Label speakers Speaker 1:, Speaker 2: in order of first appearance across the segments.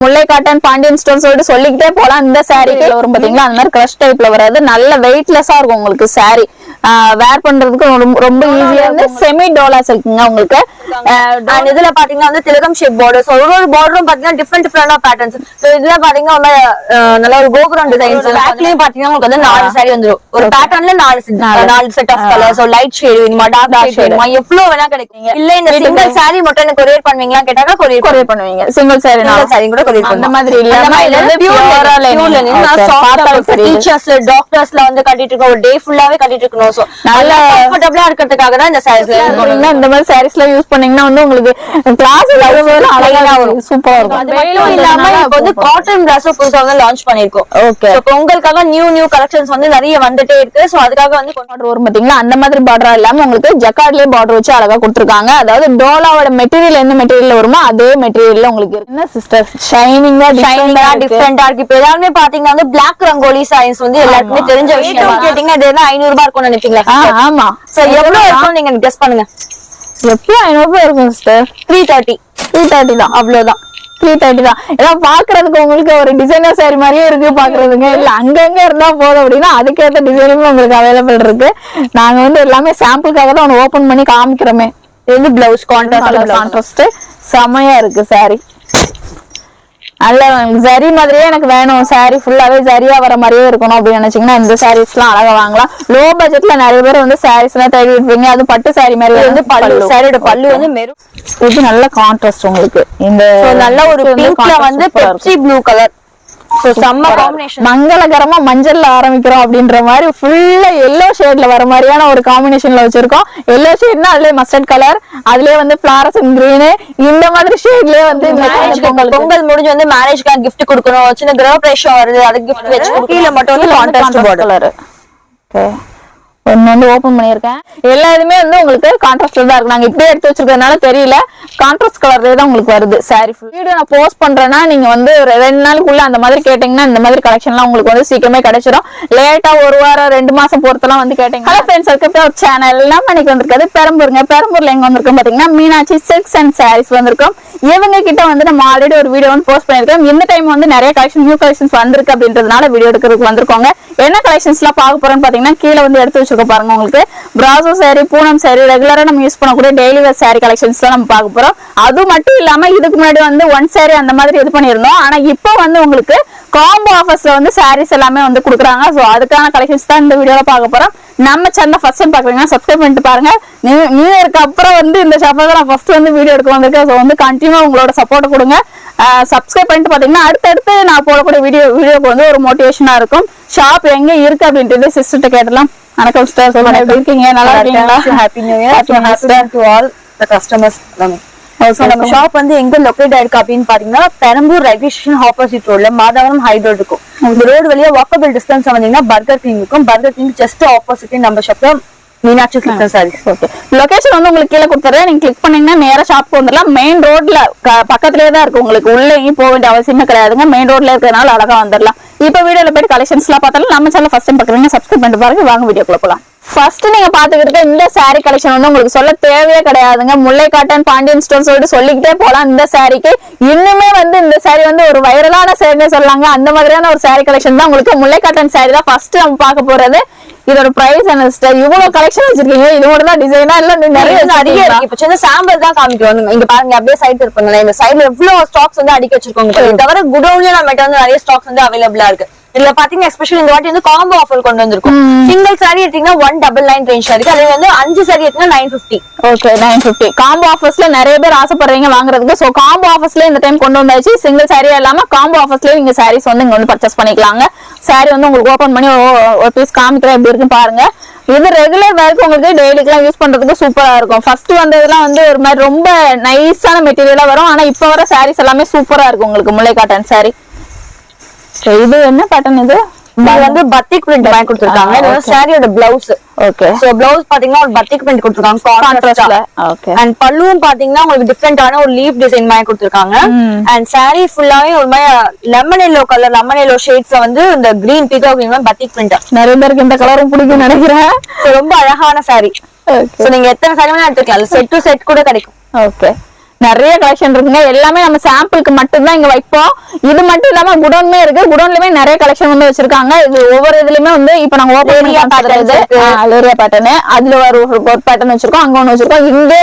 Speaker 1: முல்லை cotton Pandian stone சொல்லிக்கிட்டே போலாம். இந்த சாரிக்கு வரும் பாத்தீங்களா, அந்த மாதிரி கிரஷ் டைப்ல வராது, நல்ல வெயிட்லெஸ்ஸா இருக்கும் உங்களுக்கு சாரி. வேர் பண்றதுக்கு ரொம்ப ஈஸியா வந்து செமி டோலாஸ் இருக்குங்க உங்களுக்கு.
Speaker 2: இதுல பாத்தீங்கன்னா வந்து திலகம் ஷேப் பார்டர்ஸ், ஒரு பார்டரும் பாத்தீங்கன்னா டிஃபரெண்ட் பேட்டர்ன்ஸ். இதுல பாத்தீங்கன்னா நல்ல ஒரு கோபுரம் டிசைன்ஸ். பேக்லயும் பாத்தீங்கன்னா உங்களுக்கு வந்து 4 சாரி வந்துரும். ஒரு பேட்டர்ன்ல 4 set of colours, light shade வேணுமா, டார்க் ஷேட் வேணுமா, எவ்வளவு வேணா கிடைக்குங்க. இல்ல இந்த சிங்கிள் சாரி மட்டும் எனக்கு கொரியர் பண்ணுவீங்களா கேட்டாக்கா கொரியர் பண்ணுவீங்க.
Speaker 1: சிங்கிள் சாரி கூட கொரியர்
Speaker 2: அந்த மாதிரி இல்லாம இது வந்து பியூர் லைனிங். டீச்சர்ஸ் டாக்டர்ஸ்ல வந்து கட்டிட்டு இருக்க, ஒரு டே ஃபுல்லாவே கட்டிட்டு இருக்கணும். சோ நல்ல கம்ஃபர்ட்டபிளா இருக்கிறதுக்காக தான் இந்த சாரீஸ்
Speaker 1: இந்த மாதிரி சாரீஸ்லாம் யூஸ் பண்ணீங்கன்னா வந்து உங்களுக்கு கிளாஸ்ல அழகா வரும், சூப்பரா இருக்கும்.
Speaker 2: அது மட்டும் இல்லாம இப்போ வந்து காட்டன் டிரஸ் புதுசா வந்து லான்ச் பண்ணிருக்கோம்.
Speaker 1: ஓகே,
Speaker 2: சோ பொங்கலுக்காக நியூ கலெக்ஷன்ஸ் வந்து நிறைய வந்துட்டே இருக்கு. சோ அதுக்காக வந்து
Speaker 1: பார்டர் வரும் பாத்தீங்களா, அந்த மாதிரி பார்டரா இல்லாம உங்களுக்கு ஜக்கார்ட்லயே பார்டர் வச்சு அழகா கொடுத்திருக்காங்க. அதாவது டோலாவோட மெட்டீரியல் எந்த மெட்டீரியல்ல வருமோ அதே மெட்டீரியல்ல உங்களுக்கு இருக்கு. என்ன சிஸ்டர் ஷைனிங்கா
Speaker 2: டிஃபரெண்டா இருக்கு. இப்போ எல்லாருமே பாத்தீங்கன்னா வந்து பிளாக் ரங்கோலி சாரீஸ் வந்து எல்லாருக்குமே தெரிஞ்ச விஷயம். கேட்டீங்கன்னா இது என்ன 500 ரூபாய் இருக்கும்னு நினைப்பீங்களா?
Speaker 1: ஆமா.
Speaker 2: சோ எவ்வளவு இருக்கும் நீங்க கெஸ் பண்ணுங்க.
Speaker 1: எப்பயும் 500 ரூபாய் இருக்கும் சிஸ்டர்.
Speaker 2: 330
Speaker 1: தான், அவ்வளவுதான். 330 தான். ஏன்னா பாக்குறதுக்கு உங்களுக்கு ஒரு டிசைனர் சாரி மாதிரியே இருக்கு பாக்குறதுங்க. இல்ல அங்கங்க இருந்தா போதும் அப்படின்னா அதுக்கேற்ற டிசைனுமே உங்களுக்கு அவைலபிள் இருக்கு. நாங்க வந்து எல்லாமே சாம்பிளுக்காக தான் ஒன்று ஓபன் பண்ணி காமிக்கிறோமே.
Speaker 2: இது பிளவுஸ் கான்ட்ராஸ்ட்
Speaker 1: செமையா இருக்கு சாரி. நல்ல ஜரி மாதிரியே எனக்கு வேணும், சாரி ஃபுல்லாவே ஜரியா வர மாதிரியே இருக்கணும் அப்படின்னு நினைச்சீங்கன்னா இந்த சாரீஸ் எல்லாம் அழகா வாங்கலாம். லோ பட்ஜெட்ல நிறைய பேர் வந்து சாரீஸ் எல்லாம் தேடி இருப்பீங்க. அது பட்டு சாரி மாதிரி வந்து
Speaker 2: சாரியோட பல்லு வந்து மெரூன்.
Speaker 1: இது நல்ல கான்ட்ராஸ்ட் உங்களுக்கு. இந்த
Speaker 2: நல்ல ஒரு பிங்க்ல வந்து பெப்சி ப்ளூ கலர்.
Speaker 1: மங்களகரமா மஞ்சள்ல ஆரம்பிக்கிறோம் அப்படின்ற மாதிரி ஃபுல்லா எல்லோ ஷேட்ல வர மாதிரியான ஒரு காம்பினேஷன்ல வச்சிருக்கோம். எல்லோ ஷேட்னா அதுலயே மஸ்டர்ட் கலர், அதுலயே வந்து ஃபிளாரசன்ட் கிரீன், இந்த மாதிரி ஷேட்லயே வந்து
Speaker 2: பொங்கல் முடிஞ்சு வந்து மேரேஜ்க்கு கிஃப்ட் கொடுக்கணும், சின்ன கிரகப்பிரவேசம் வருது, அதுக்கு கிஃப்ட் வச்சு கீழ மட்டும் வந்து கான்ட்ராஸ்ட் பார்டர். ஓகே, ஒன்னு வந்து ஓபன் பண்ணிருக்கேன். எல்லா இதுமே வந்து உங்களுக்கு கான்ட்ராஸ்ட்ல தான் இருக்கு. நாங்க இப்படியே எடுத்து வச்சிருக்கிறதுனால தெரியல, கான்ட்ராஸ்ட் கலர்லயே தான் உங்களுக்கு வருது சாரி ஃபுல். வீடியோ நான் போஸ்ட் பண்றேன்னா நீங்க வந்து 2 நாளுக்குள்ள அந்த மாதிரி கேட்டீங்கன்னா இந்த மாதிரி கலெக்ஷன்லாம் உங்களுக்கு வந்து சீக்கிரமே கிடைச்சிடும். லேட்டா 1 வாரம் 2 மாசம் பொறுத்தெல்லாம் வந்து கேட்டீங்க. ஹலோ ஃப்ரெண்ட்ஸ், அதுக்கு ஒரு சேனல் எல்லாம் இன்னைக்கு வந்திருக்காது பெரம்பூருங்க. பெரம்பூர்ல எங்க வந்திருக்கோம் பாத்தீங்கன்னா மீனாட்சி சில்க்ஸ் அண்ட் சாரீஸ் வந்திருக்கோம். இவங்க கிட்ட வந்து நம்ம ஆல்ரெடி ஒரு வீடியோ வந்து போஸ்ட் பண்ணிருக்கோம். இந்த டைம் வந்து நிறைய கலெக்ஷன் நியூ கலெக்ஷன்ஸ் வந்திருக்கு அப்படின்றதுனால வீடியோ எடுக்கிறதுக்கு வந்திருக்கோங்க. என்ன கலெக்ஷன்ஸ் எல்லாம் பார்க்க போறோம்னு பாத்தீங்கன்னா கீழே வந்து எடுத்து வச்சிருக்க பாருங்க. உங்களுக்கு பிராசோ சாரி, பூனம் சாரி, ரெகுலரா நம்ம யூஸ் பண்ணக்கூடிய டெய்லி வேர் சாரி கலெக்ஷன்ஸ் தான் நம்ம பார்க்க போறோம். அது மட்டும் இல்லாம இதுக்கு முன்னாடி வந்து 1 சாரி அந்த மாதிரி இது பண்ணிருந்தோம். ஆனா இப்போ வந்து உங்களுக்கு காம்போ ஆஃபர்ஸ்ல வந்து சாரீஸ் எல்லாமே வந்து கொடுக்குறாங்க. சோ அதுக்கான கலெக்ஷன்ஸ் தான் இந்த வீடியோல பார்க்க போறோம். நம்ம சேனல் ஃபர்ஸ்ட் டைம் பாக்குறீங்கன்னா சப்ஸ்கிரைப் பண்ணிட்டு பாருங்க. நியூ இயருக்கு அப்புறம் வந்து இந்த ஷாப்ல நான் ஃபர்ஸ்ட் வந்து வீடியோ எடுக்க வந்திருக்கேன். சோ வந்து கண்டினியூ உங்களோட சப்போர்ட் கொடுங்க. சப்ஸ்கிரைப் பண்ணிட்டு பாத்தீங்கன்னா அடுத்தடுத்து நான் போடக்கூடிய வீடியோக்கு வந்து ஒரு மோட்டிவேஷனா இருக்கும். ஷாப் எங்க இருக்கு அப்படின்ட்டு சிஸ்டர்ட்ட கேட்டலாம். வணக்கம் சிஸ்டர், எப்படி இருக்கீங்க? நல்லா இருக்கீங்களா? Happy new year. Happy new year to all the customers. நம்ம ஷாப் வந்து எங்க லொகேட் ஆயிருக்கு அப்படின்னு பாத்தீங்கன்னா பெரம்பூர் ரயில்வே ஸ்டேஷன் ஆப்போசிட் ரோட்ல மாதவரம் ஹை ரோட் இருக்கும். இந்த ரோடு வழியா வாக்கபிள் டிஸ்டன்ஸ் வந்தீங்கன்னா பர்கர் கிங் இருக்கும். பர்கர் கிங் ஜஸ்ட் ஆப்போசிட் நம்ம ஷாப்ல Meenakshi silks sarees. Okay, location வந்து உங்களுக்கு கீழே கொடுத்துறேன். நீங்க கிளிக் பண்ணீங்கன்னா நேரா ஷாப்க்கு வந்துடலாம். மெயின் ரோட்ல பக்கத்துலயே தான் இருக்கு. உங்களுக்கு உள்ள போக வேண்டிய அவசியமே கிடையாதுங்க. மெயின் ரோட்ல இருக்கிறதுனால அழகா வந்துடலாம். இப்ப வீடியோல போயிட்டு கலெக்ஷன்ஸ் எல்லாம் பார்த்தாலும் நம்ம சேனல் ஃபர்ஸ்ட் டைம் பாக்குறீங்க சப்ஸ்கிரைப் பண்ணிட்டு பாருங்க. வாங்க வீடியோக்குள்ள போலாம். ஃபர்ஸ்ட் நீங்க பாத்துக்கிட்டு இந்த சாரி கலெக்ஷன் வந்து உங்களுக்கு சொல்ல தேவையே கிடையாதுங்க. முல்லை காட்டன் பாண்டியன் ஸ்டோன் சொல்லிக்கிட்டே போலாம். இந்த சாரிக்கு இன்னுமே வந்து இந்த சாரி வந்து ஒரு வைரலான சாரின்னு சொல்லலாங்க. அந்த மாதிரியான ஒரு சாரி கலெக்ஷன் தான் உங்களுக்கு. முல்லை காட்டன் சாரி தான் ஃபர்ஸ்ட் நம்ம பார்க்க போறது. இதோட பிரைஸ் என்ன சிஸ்டர்? இவ்வளவு கலெக்ஷன் வச்சிருக்கீங்க. இதோட தான் டிசைனா இல்ல நிறைய இருக்கு. இப்ப சின்ன சாம்பிள் தான் காமிக்கிறோம். இங்க பாருங்க, அப்படியே சைடு இருப்பாங்க. இந்த சைடுல எவ்வளவு ஸ்டாக்ஸ் வந்து அடிக்க வச்சிருக்கோங்க. இதை தவிர குடோன்ல நம்ம கிட்ட வந்து நிறைய ஸ்டாக்ஸ் வந்து அவைலபிளா இருக்கு. இதுல பாத்தீங்கன்னா எஸ்பெஷலி இந்த வாட்டி வந்து காம்போ ஆஃபர் கொண்டு வந்திருக்கும். சிங்கிள் சாரி எடுத்தீங்கன்னா 199 ரேஞ்ச் இருக்கு. அதே வந்து 5 சாரி எடுத்தீங்கன்னா 950. ஓகே, 950 காம்போ ஆஃபர்ஸ்ல நிறைய பேர் ஆசைப்படுறீங்க வாங்குறதுக்கு. சோ காம்போ ஆஃபர்ஸ்ல இந்த டைம் கொண்டு வந்தாச்சு. சிங்கிள் சாரி இல்லாம காம்போ ஆஃபர்ஸ்ல நீங்க சாரீஸ் வந்து இங்க வந்து பர்ச்சேஸ் பண்ணிக்கலாங்க. சாரி வந்து உங்களுக்கு ஓபன் பண்ணி ஒரு பீஸ் காமிக்கிறேன் எப்படி இருக்குன்னு பாருங்க. இது ரெகுலர் வேர்க்கு உங்களுக்கு டெய்லிக்கெல்லாம் யூஸ் பண்றதுக்கு சூப்பரா இருக்கும். ஃபர்ஸ்ட் வந்ததுலாம் வந்து ஒரு மாதிரி ரொம்ப நைஸான மெட்டீரியலா வரும். ஆனா இப்ப வர சாரீஸ் எல்லாமே சூப்பரா இருக்கும் உங்களுக்கு. முல்லை காட்டன் சாரி. இது என்ன பேட்டர்ன்? இது வந்து பத்திக் பிரிண்ட் வாங்கி கொடுத்திருக்காங்க. இது சாரியோட பிளவுஸ். ஓகே, சோ பிளவுஸ் பாத்தீங்கன்னா ஒரு பத்திக் பிரிண்ட் கொடுத்திருக்காங்க கான்ட்ராஸ்ட்ல. ஓகே, அண்ட் பல்லுவும் பாத்தீங்கன்னா உங்களுக்கு டிஃபரெண்டான ஒரு லீஃப் டிசைன் வாங்கி கொடுத்திருக்காங்க. அண்ட் சாரி ஃபுல்லாவே ஒரு மாதிரி lemon yellow colour, lemon yellow ஷேட்ஸ்ல வந்து இந்த green peacock green batik print. நிறைய பேருக்கு இந்த கலரும் பிடிக்கும் நினைக்கிறேன். ரொம்ப அழகான சாரி. சோ நீங்க எத்தனை சாரி வேணா எடுத்துக்கலாம். செட் டு செட் கூட கிடைக்கும். ஓகே,
Speaker 1: நிறைய கலெக்ஷன் இருக்குங்க. எல்லாமே நம்ம சாம்பிளுக்கு மட்டும் தான் இங்க வைப்போம். இது மட்டும் இல்லாம குடோன்மே இருக்கு. குடோன்லயுமே நிறைய கலெக்ஷன் வந்து வச்சிருக்காங்க. இது ஒவ்வொரு இதுலயுமே வந்து இப்ப நாங்க ஓபன் பண்ணி காட்டுறது லேரியா பேட்டர்ன், அதுல ஒரு பேட்டர்ன் வச்சிருக்கோம், அங்க ஒண்ணு வச்சிருக்கோம். இங்கே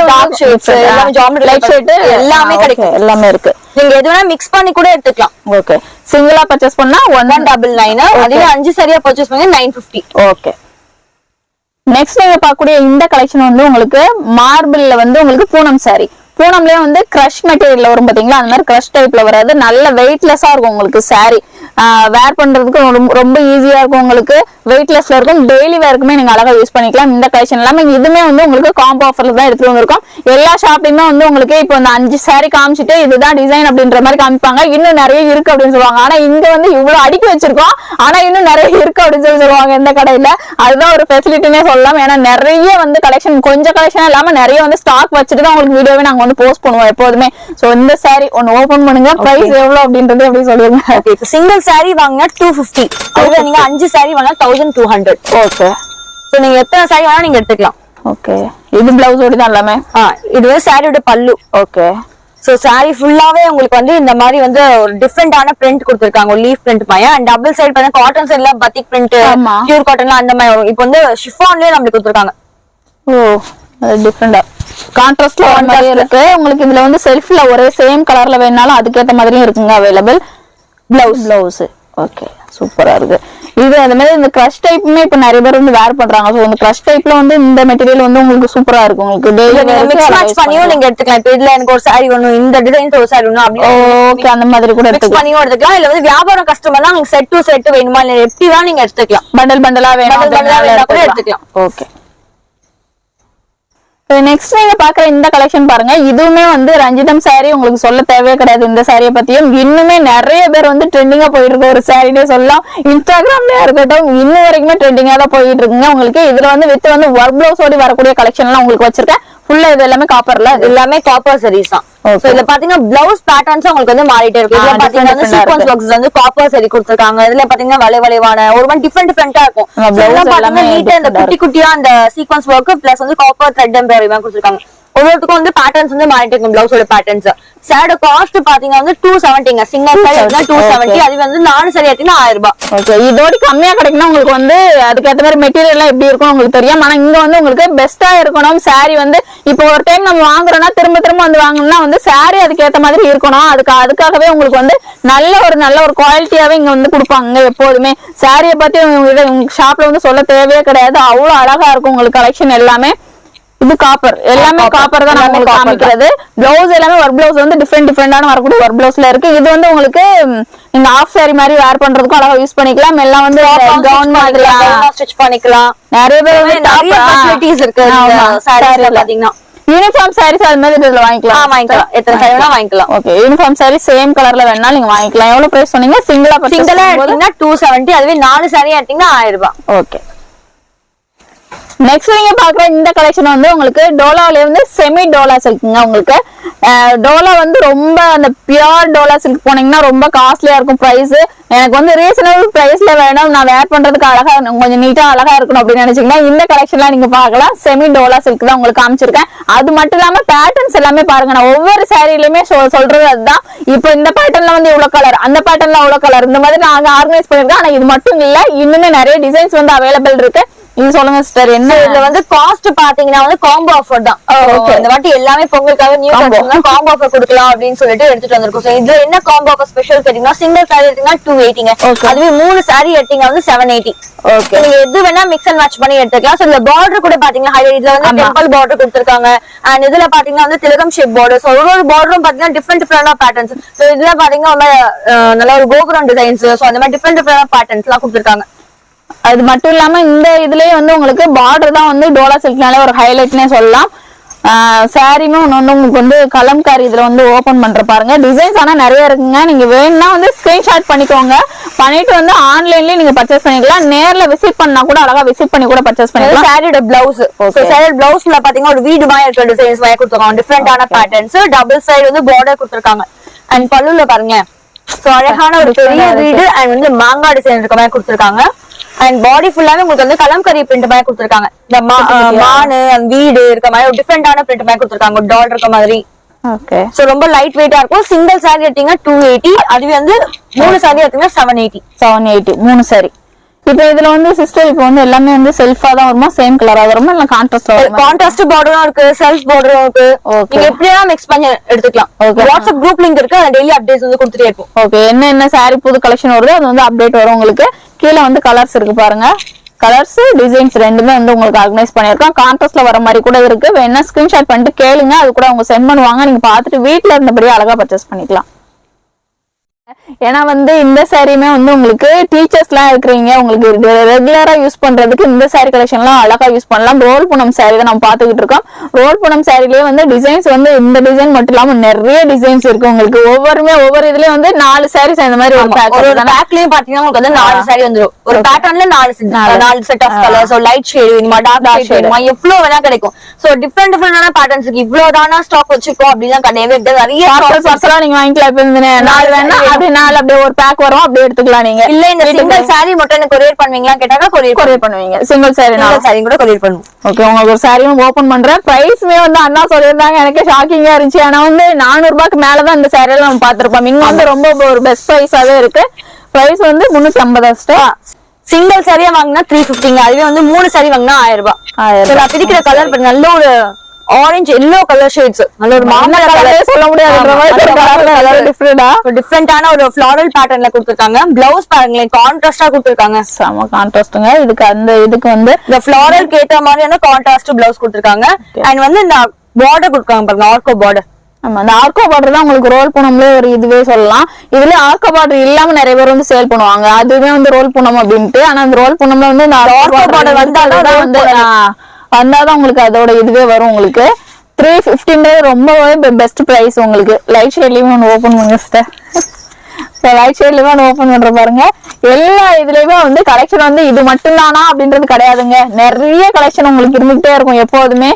Speaker 1: லைட் ஷேட் எல்லாமே கிடைக்கும். எல்லாமே இருக்கு.
Speaker 2: நீங்க எது வேணா மிக்ஸ் பண்ணி கூட எடுத்துக்கலாம்.
Speaker 1: ஓகே, சிங்கிளா பர்ச்சேஸ் பண்ணா
Speaker 2: 199, அதுவே 5 சரியா பர்ச்சேஸ் பண்ணா 950.
Speaker 1: ஓகே. நெக்ஸ்ட் நீங்க பார்க்கக்கூடிய இந்த கலெக்ஷன் வந்து உங்களுக்கு மார்பிள்ல வந்து உங்களுக்கு பூனம் சாரி. பூனம்லயே வந்து கிரஷ் மெட்டீரியல்ல வரும் பாத்தீங்களா, அந்த மாதிரி கிரஷ் டைப்ல வராது. நல்ல வெயிட்லெஸ்ஸா இருக்கும் உங்களுக்கு சாரி. வேர் பண்றதுக்கு ரொம்ப ஈஸியா இருக்கும். உங்களுக்கு வெயிட்லெஸ்ல இருக்கும். டெய்லி வேர்க்குமே நீங்க அழகா யூஸ் பண்ணிக்கலாம். இந்த கலெக்ஷன் எல்லாமே இதுமே வந்து உங்களுக்கு காம்போ ஆஃபர்ல தான் எடுத்துட்டு வந்திருக்கோம். எல்லா ஷாப்லயுமே வந்து உங்களுக்கு இப்போ இந்த 5 சாரி காமிச்சிட்டு இதுதான் டிசைன் அப்படின்ற மாதிரி காமிப்பாங்க. இன்னும் நிறைய இருக்கு அப்படின்னு சொல்லுவாங்க. ஆனா இங்க வந்து இவ்வளவு அடுக்கி வச்சிருக்கோம், ஆனா இன்னும் நிறைய இருக்கு அப்படின்னு சொல்லுவாங்க இந்த கடையில. அதுதான் ஒரு ஃபெசிலிட்டினே சொல்லலாம். ஏன்னா நிறைய வந்து கலெக்ஷன், கொஞ்சம் கலெக்ஷன் இல்லாம நிறைய வந்து ஸ்டாக் வச்சுட்டு தான் உங்களுக்கு வீடியோவே நாங்க வந்து போஸ்ட் பண்ணுவோம் எப்போதுமே. சோ இந்த சாரி ஒன்னு ஓபன் பண்ணுங்க. பிரைஸ் எவ்வளவு அப்படின்றது எப்படி சொல்லுங்க.
Speaker 2: சிங்கிள் சாரி வாங்கினா 250, அதுவே நீங்க 5 சாரி வாங்கினா 1200.
Speaker 1: ஓகே.
Speaker 2: சோ நீங்க எத்தனை சாரி வேணா நீங்க எடுத்துக்கலாம்.
Speaker 1: ஓகே. இது பிளவுஸ் ஓடி தான் எல்லாமே.
Speaker 2: இது வந்து சாரியோட பல்லு.
Speaker 1: ஓகே.
Speaker 2: சோ சாரி ஃபுல்லாவே உங்களுக்கு வந்து இந்த மாதிரி வந்து ஒரு டிஃபரெண்டான பிரிண்ட் கொடுத்திருக்காங்க. ஒரு லீஃப் பிரிண்ட் மாதிரி. அண்ட் டபுள் சைடு பண்ண காட்டன் சைடுல பத்திக் பிரிண்ட், பியூர் காட்டன்ல அந்த மாதிரி வரும். இப்போ வந்து ஷிஃபான்லயே நம்மளுக்கு கொடுத்திருக்காங்க.
Speaker 1: ஓ, அது டிஃபரெண்டா கான்ட்ராஸ்ட்ல வர மாதிரி இருக்கு. உங்களுக்கு இதுல வந்து செல்ஃப்ல ஒரே சேம் கலர்ல வேணாலும் அதுக்கேத்த மாதிரியும் இருக்குங்க அவைலபிள். பிளவுஸ் ஓகே, சூப்பரா இருக்கு. இது அந்த மாதிரி இந்த கிரஷ் டைப்புமே இப்ப நிறைய பேர் வந்து வேர் பண்றாங்க. சோ இந்த கிரஷ் டைப்ல வந்து இந்த மெட்டீரியல் வந்து உங்களுக்கு சூப்பரா இருக்கும். உங்களுக்கு டெய்லி
Speaker 2: மிக்ஸ் மேட்ச் பண்ணியும் நீங்க எடுத்துக்கலாம். இப்ப இதுல எனக்கு ஒரு சாரி வேணும், இந்த டிசைன்ஸ் ஒரு சாரி வேணும் அப்படி
Speaker 1: ஓகே, அந்த மாதிரி கூட
Speaker 2: மிக்ஸ் பண்ணியும் எடுத்துக்கலாம். இல்ல வந்து வியாபாரம் கஸ்டமர்லாம் நீங்க செட் டு செட் வேணுமா இல்ல எப்படி தான் நீங்க எடுத்துக்கலாம்.
Speaker 1: பண்டல் பண்டலா வேணும்
Speaker 2: கூட எடுத்துக்கலாம்.
Speaker 1: ஓகே. நெக்ஸ்ட் நீங்க பாக்குற இந்த கலெக்ஷன் பாருங்க. இதுவுமே வந்து ரஞ்சிதம் சாரி, உங்களுக்கு சொல்ல தேவையே கிடையாது இந்த சாரியை பத்தியும். இன்னுமே நிறைய பேர் வந்து ட்ரெண்டிங்கா போயிட்டு இருக்க ஒரு சாரினே சொல்லலாம். இன்ஸ்டாகிராம்லயா இருக்கட்டும், இன்னும் வரைக்குமே ட்ரெண்டிங்கா தான் போயிட்டு இருக்குங்க. உங்களுக்கு இதுல வந்து வித் வந்து ஒர்க் பிளவுஸ் ஓடி வரக்கூடிய கலெக்ஷன் எல்லாம் உங்களுக்கு வச்சிருக்கேன். ஃபுல்லா இது எல்லாமே காப்பர்ல,
Speaker 2: எல்லாமே காப்பர் சாரீஸ் தான். சோ இதுல பாத்தீங்கன்னா பிளவுஸ் பேட்டர்ன்ஸ் உங்களுக்கு வந்து மாறிட்டே இருக்கு. இதுல பாத்தீங்கன்னா வந்து சீக்வென்ஸ் பாக்ஸ் வந்து காப்பர் சாரி கொடுத்திருக்காங்க. இதுல பாத்தீங்கன்னா வளைவளைவான ஒரு மாதிரி டிஃபரெண்டா இருக்கும். இதெல்லாம் பாத்தீங்கன்னா நீட்டா இந்த குட்டி குட்டியா அந்த சீக்வென்ஸ் ஒர்க் பிளஸ் வந்து காப்பர் த்ரெட் எம்ப்ராய்டரி மாதிரி கொடுத்திருக்காங்க. ஒவ்வொருத்துக்கும் வந்து பேட்டர்ன்ஸ் வந்து மாறிட்டே இருக்கும். பிளவுஸோட பேட்டர்ன்ஸ் சாரோட காஸ்ட் பாத்தீங்கன்னா வந்து 270ங்க. சிங்கிள் சாரி எடுத்தா 270, அது வந்து 4 சாரி எடுத்தீங்கன்னா 1000 ரூபாய்.
Speaker 1: ஓகே. இதோட கம்மியா கிடைக்குன்னா உங்களுக்கு வந்து அதுக்கேற்ற மாதிரி மெட்டீரியல் எல்லாம் எப்படி இருக்கும் உங்களுக்கு தெரியும். ஆனா இங்க வந்து உங்களுக்கு பெஸ்டா இருக்கணும். சாரி வந்து இப்போ ஒரு டைம் நம்ம வாங்குறோம்னா திரும்ப திரும்ப வந்து வாங்கணும்னா வந்து சாரி அதுக்கேற்ற மாதிரி இருக்கணும். அதுக்காகவே உங்களுக்கு வந்து நல்ல ஒரு குவாலிட்டியாவே இங்க வந்து கொடுப்பாங்க எப்போதுமே. சாரியை பத்தி உங்க ஷாப்ல வந்து சொல்ல தேவையே கிடையாது. அவ்வளவு அழகா இருக்கும் உங்களுக்கு கலெக்ஷன் எல்லாமே. இது காப்பர், எல்லாமே காப்பர் தான் நம்ம காமிக்கிறது. பிளவுஸ் எல்லாமே ஒர்க் பிளவுஸ் வந்து டிஃபரெண்டான வரக்கூடிய ஒர்க் பிளவுஸ்ல இருக்கு. இது வந்து உங்களுக்கு நீங்க ஆஃப் சாரி மாதிரி வேர் பண்றதுக்கும் அழகா யூஸ் பண்ணிக்கலாம். எல்லாம் வந்து கவுன் மாதிரி
Speaker 2: ஸ்டிச் பண்ணிக்கலாம்.
Speaker 1: நிறைய பேர் வந்து
Speaker 2: நிறைய ஃபெசிலிட்டிஸ் இருக்கு சாரீஸ்ல பாத்தீங்கன்னா.
Speaker 1: யூனிஃபார்ம் சாரீஸ் அது மாதிரி இதுல வாங்கிக்கலாம்.
Speaker 2: எத்தனை சாரி வேணா வாங்கிக்கலாம்.
Speaker 1: ஓகே. யூனிஃபார்ம் சாரி சேம் கலர்ல வேணா நீங்க வாங்கிக்கலாம். எவ்வளவு பிரைஸ் சொன்னீங்க? சிங்கிளா
Speaker 2: எடுத்தீங்கன்னா 270, அதுவே 4 சாரி எடுத்தீங்கன்னா 1000 ரூபாய்.
Speaker 1: ஓகே. நெக்ஸ்ட் நீங்க பாக்குற இந்த கலெக்ஷன் வந்து உங்களுக்கு டோலால வந்து செமி டோலா சில்க்குங்க. உங்களுக்கு டோலா வந்து ரொம்ப அந்த பியூர் டோலா சில்க் போனீங்கன்னா ரொம்ப காஸ்ட்லியா இருக்கும் பிரைஸ். எனக்கு வந்து ரீசனபிள் பிரைஸ்ல வேணும், நான் வேர் பண்றதுக்கு அழகா கொஞ்சம் நீட்டா அழகா இருக்கணும் அப்படின்னு நினைச்சீங்கன்னா இந்த கலெக்ஷன்லாம் நீங்க பாக்கலாம். செமி டோலா சில்க் தான் உங்களுக்கு காமிச்சிருக்கேன். அது மட்டும் இல்லாம பேட்டர்ன்ஸ் எல்லாமே பாருங்க. நான் ஒவ்வொரு சாரிலுமே சொல்றது அதுதான். இப்போ இந்த பேட்டர்ன்ல வந்து இவ்வளவு கலர், அந்த பேட்டர்ன்ல அவ்வளவு கலர், இந்த மாதிரி நாங்க ஆர்கனைஸ் பண்ணிருக்கோம். ஆனா இது மட்டும் இல்ல, இன்னுமே நிறைய டிசைன்ஸ் வந்து அவைலபிள் இருக்கு. இது சொல்லுங்க சிஸ்டர். என்ன
Speaker 2: இதுல வந்து காஸ்ட் பாத்தீங்கன்னா வந்து காம்போ ஆஃபர் தான். இந்த வாட்டி எல்லாமே பொங்கலுக்காக நியூ காம்போ ஆஃபர் கொடுக்கலாம் அப்படின்னு சொல்லிட்டு எடுத்துட்டு வந்திருக்கோம். இதுல என்ன காம்போ ஆஃபர் ஸ்பெஷல் கேட்டீங்கன்னா சிங்கிள் சாரி எடுத்தீங்கன்னா 280ங்க. அதுவே 3 சாரி எடுத்தீங்கன்னா வந்து 780. ஓகே. நீங்க எது வேணா மிக்ஸ் அண்ட் மேட்ச் பண்ணி எடுத்துக்கலாம். சோ இந்த பார்டர் கூட பாத்தீங்கன்னா ஹைலைட், இதுல வந்து டெம்பிள் பார்டர் கொடுத்திருக்காங்க. அண்ட் இதுல பாத்தீங்கன்னா வந்து திலகம் ஷேப் பார்டர். சோ ஒரு பார்டரும் பாத்தீங்கன்னா டிஃபரெண்ட் பேட்டர்ன்ஸ். சோ இதுல பாத்தீங்கன்னா நல்ல ஒரு கோபுரம் டிசைன்ஸ். சோ அந்த மாதிரி டிஃபரெண்ட் பேட்டர்ன்ஸ் எல்லாம் கொடுத்திருக்காங்க.
Speaker 1: அது மட்டும் இல்லாம இந்த இதுலயே வந்து உங்களுக்கு பார்டர் தான் வந்து டோலா சில்க்னாலே ஒரு ஹைலைட்னே சொல்லலாம். சாரியுமே ஒன்னு உங்களுக்கு வந்து கலம்காரி இதுல வந்து ஓபன் பண்ற பாருங்க. டிசைன்ஸ் ஆனா நிறைய இருக்குங்க. நீங்க வேணும்னா வந்து ஸ்கிரீன்ஷாட் பண்ணிக்கோங்க. பண்ணிட்டு வந்து ஆன்லைன்லயே நீங்க பர்ச்சேஸ் பண்ணிக்கலாம். நேர்ல விசிட் பண்ணா கூட அழகா விசிட் பண்ணி கூட பர்ச்சேஸ் பண்ணிக்கலாம்.
Speaker 2: சாரியோட பிளவுஸ், சாரி பிளவுஸ்ல பாத்தீங்கன்னா ஒரு வீடு மாதிரி இருக்க டிசைன்ஸ் மாதிரி கொடுத்திருக்காங்க. டிஃபரெண்டான பேட்டர்ன்ஸ். டபுள் சைடு வந்து பார்டர் கொடுத்திருக்காங்க. அண்ட் பல்லுல பாருங்க, சோ அழகான ஒரு பெரிய வீடு அண்ட் வந்து மாங்காய் டிசைன் இருக்க மாதிரி கொடுத்திருக்காங்க. அண்ட் பாடி ஃபுல்லாவே உங்களுக்கு வந்து கலம்கரி பிரிண்ட் மாதிரி கொடுத்திருக்காங்க. இந்த மானு வீடு இருக்க மாதிரி ஒரு டிஃபரெண்டான பிரிண்ட் மாதிரி கொடுத்திருக்காங்க. டால் இருக்க மாதிரி
Speaker 1: ஓகே.
Speaker 2: சோ ரொம்ப லைட் வெயிட்டா இருக்கும். சிங்கிள் சாரி எடுத்தீங்கன்னா 280, அதுவே வந்து 3 சாரி எடுத்தீங்கன்னா 780.
Speaker 1: 780 3 சாரி. இப்போ இதுல வந்து சிஸ்டர் இப்போ வந்து எல்லாமே வந்து செல்ஃபா தான் வருமா, சேம் கலரா வருமா, இல்ல கான்ட்ராஸ்ட் வருமா?
Speaker 2: கான்ட்ராஸ்ட் பார்டரும் இருக்கு, செல்ஃப் பார்டரும் இருக்கு. நீங்க எப்படியா மிக்ஸ் பண்ணி எடுத்துக்கலாம். வாட்ஸ்அப் குரூப் லிங்க் இருக்கு, அது டெய்லி அப்டேட்ஸ் வந்து கொடுத்துட்டே இருக்கும்.
Speaker 1: ஓகே. என்ன சாரி புது கலெக்ஷன் வருதோ அது வந்து அப்டேட் வரும் உங்களுக்கு. கீழே வந்து கலர்ஸ் இருக்கு பாருங்க. கலர்ஸ் டிசைன்ஸ் ரெண்டுமே வந்து உங்களுக்கு ஆர்கனைஸ் பண்ணிருக்கோம். கான்ட்ராஸ்ட்ல வர மாதிரி கூட இருக்கு. வேணா ஸ்கிரீன்ஷாட் பண்ணிட்டு கேளுங்க, அது கூட அவங்க சென்ட் பண்ணுவாங்க. நீங்க பாத்துட்டு வீட்டுல இருந்தபடியே அழகா பர்ச்சேஸ் பண்ணிக்கலாம். ஏன்னா வந்து இந்த சாரியுமே வந்து உங்களுக்கு டீச்சர்ஸ் எல்லாம் இருக்கிறீங்க, உங்களுக்கு ரெகுலரா யூஸ் பண்றதுக்கு இந்த சாரி கலெக்ஷன் எல்லாம் அழகா யூஸ் பண்ணலாம். ரோல் பூனம் சாரி தான் நம்ம பாத்துக்கிட்டு இருக்கோம். ரோல் பூனம் சாரிலேயே வந்து டிசைன்ஸ் வந்து இந்த டிசைன் மட்டும் இல்லாம நிறைய டிசைன்ஸ் இருக்கு உங்களுக்கு. ஒவ்வொரு இதுலயும் வந்து 4 சாரீஸ் அந்த மாதிரி ஒரு
Speaker 2: பேக்லயும் பாத்தீங்கன்னா உங்களுக்கு வந்து 4 சாரி வந்துரும். ஒரு பேட்டர்ன்ல 4 set of colours, light shade வேணுமா, டார்க் ஷேட் வேணுமா, எவ்வளவு வேணா கிடைக்கும். சோ டிஃபரெண்டான பேட்டர்ன்ஸ் இருக்கு. இவ்வளவு தானா ஸ்டாக் வச்சிருக்கோம் அப்படின்னா கிடையவே நிறைய
Speaker 1: பார்சலா நீங்க வாங்கிக்கலாம். இப்ப இந்த 4 வேணா அப்படியே 4 அப்படியே ஒரு பேக் வரும், அப்படியே எடுத்துக்கலாம். நீங்க
Speaker 2: இல்ல இந்த சிங்கிள் சாரி மட்டும் எனக்கு கொரியர் பண்ணுவீங்களா கேட்டாங்க, கொரியர் பண்ணுவீங்க.
Speaker 1: சிங்கிள் சாரி
Speaker 2: கூட கொரியர் பண்ணுவோம்.
Speaker 1: ஓகே. உங்களுக்கு ஒரு சாரியும் ஓபன் பண்றேன். பிரைஸ்மே வந்து அண்ணா சொல்லியிருந்தாங்க, எனக்கு ஷாக்கிங்கா இருந்துச்சு. ஆனா வந்து 400 ரூபாய்க்கு மேலதான் இந்த சாரி எல்லாம் நம்ம பாத்திருப்போம். இங்க வந்து ரொம்ப ஒரு பெஸ்ட் பிரைஸாவே இருக்கு. பிரைஸ் வந்து 350.
Speaker 2: சிங்கிள் சாரியா வாங்கினா 350. அதுவே வந்து 3 சாரி வாங்கினா 1000 ரூபாய். நான் பிடிக்கிற கலர் நல்ல ஒரு ஆரஞ்சு எல்லோ கலர் ஷேட்ஸ், நல்ல ஒரு மாம்பழ கலரே சொல்ல முடியாது, டிஃபரெண்டான ஒரு ஃப்ளாரல் பேட்டர்ன்ல கொடுத்திருக்காங்க. பிளவுஸ் பாருங்களேன், கான்ட்ராஸ்டா கொடுத்திருக்காங்க.
Speaker 1: செம கான்ட்ராஸ்ட்ங்க. இதுக்கு வந்து
Speaker 2: இந்த ஃப்ளாரலுக்கு ஏத்த மாதிரியான கான்ட்ராஸ்ட் பிளவுஸ் கொடுத்திருக்காங்க. அண்ட் வந்து இந்த பார்டர் கொடுத்திருக்காங்க பாருங்க, ஆர்கோ பார்டர்.
Speaker 1: ஆமா, அந்த ஆர்கோ பார்டர் தான் உங்களுக்கு ரோல் பூனம்ல ஒரு இதுவே சொல்லலாம். இதுல ஆர்கோ பார்டர் இல்லாம நிறைய பேர் வந்து சேல் பண்ணுவாங்க, அதுவே வந்து ரோல் பூனம் அப்படின்ட்டு. ஆனா அந்த ரோல் பூனம்ல வந்து இந்த ஆர்கோ பார்டர் வந்தாதான் உங்களுக்கு அதோட இதுவே வரும். உங்களுக்கு 350 ரொம்பவே பெஸ்ட் பிரைஸ். உங்களுக்கு லைட் ஷேட்லயும் ஒன்று ஓபன் பண்ணுங்க சிஸ்டர். லைட் ஷேட்லயுமே ஒன்று ஓபன் பண்ற பாருங்க. எல்லா இதுலயுமே வந்து கலெக்ஷன் வந்து இது மட்டும் தானா அப்படின்றது கிடையாதுங்க, நிறைய கலெக்ஷன் உங்களுக்கு இருந்துகிட்டே இருக்கும் எப்போதுமே.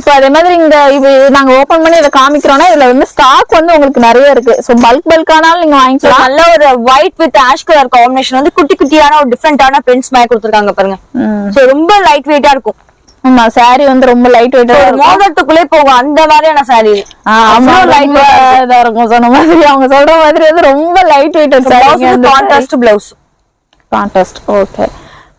Speaker 1: இப்ப அதே மாதிரி இங்க இது நாங்க ஓபன் பண்ணி இதை காமிக்கிறோம்னா இதுல வந்து ஸ்டாக் வந்து உங்களுக்கு நிறைய இருக்கு. சோ பல்கானாலும் நீங்க வாங்கிக்கலாம்.
Speaker 2: நல்ல ஒரு white with ash colour combination வந்து குட்டி குட்டியான ஒரு டிஃபரெண்டான பிரிண்ட்ஸ் மாதிரி கொடுத்திருக்காங்க பாருங்க. சோ ரொம்ப லைட் வெயிட்டா இருக்கும்.
Speaker 1: ஆமா, சாரி வந்து ரொம்ப லைட் வெயிட்டா இருக்கும்,
Speaker 2: மோதிரத்துக்குள்ளே போகும் அந்த மாதிரியான சாரி.
Speaker 1: ஆமா, லைட் வெயிட்டா இருக்கும். சொன்ன மாதிரி அவங்க சொல்ற மாதிரி வந்து ரொம்ப light weighted sari.
Speaker 2: Contrast blouse,
Speaker 1: contrast. Okay.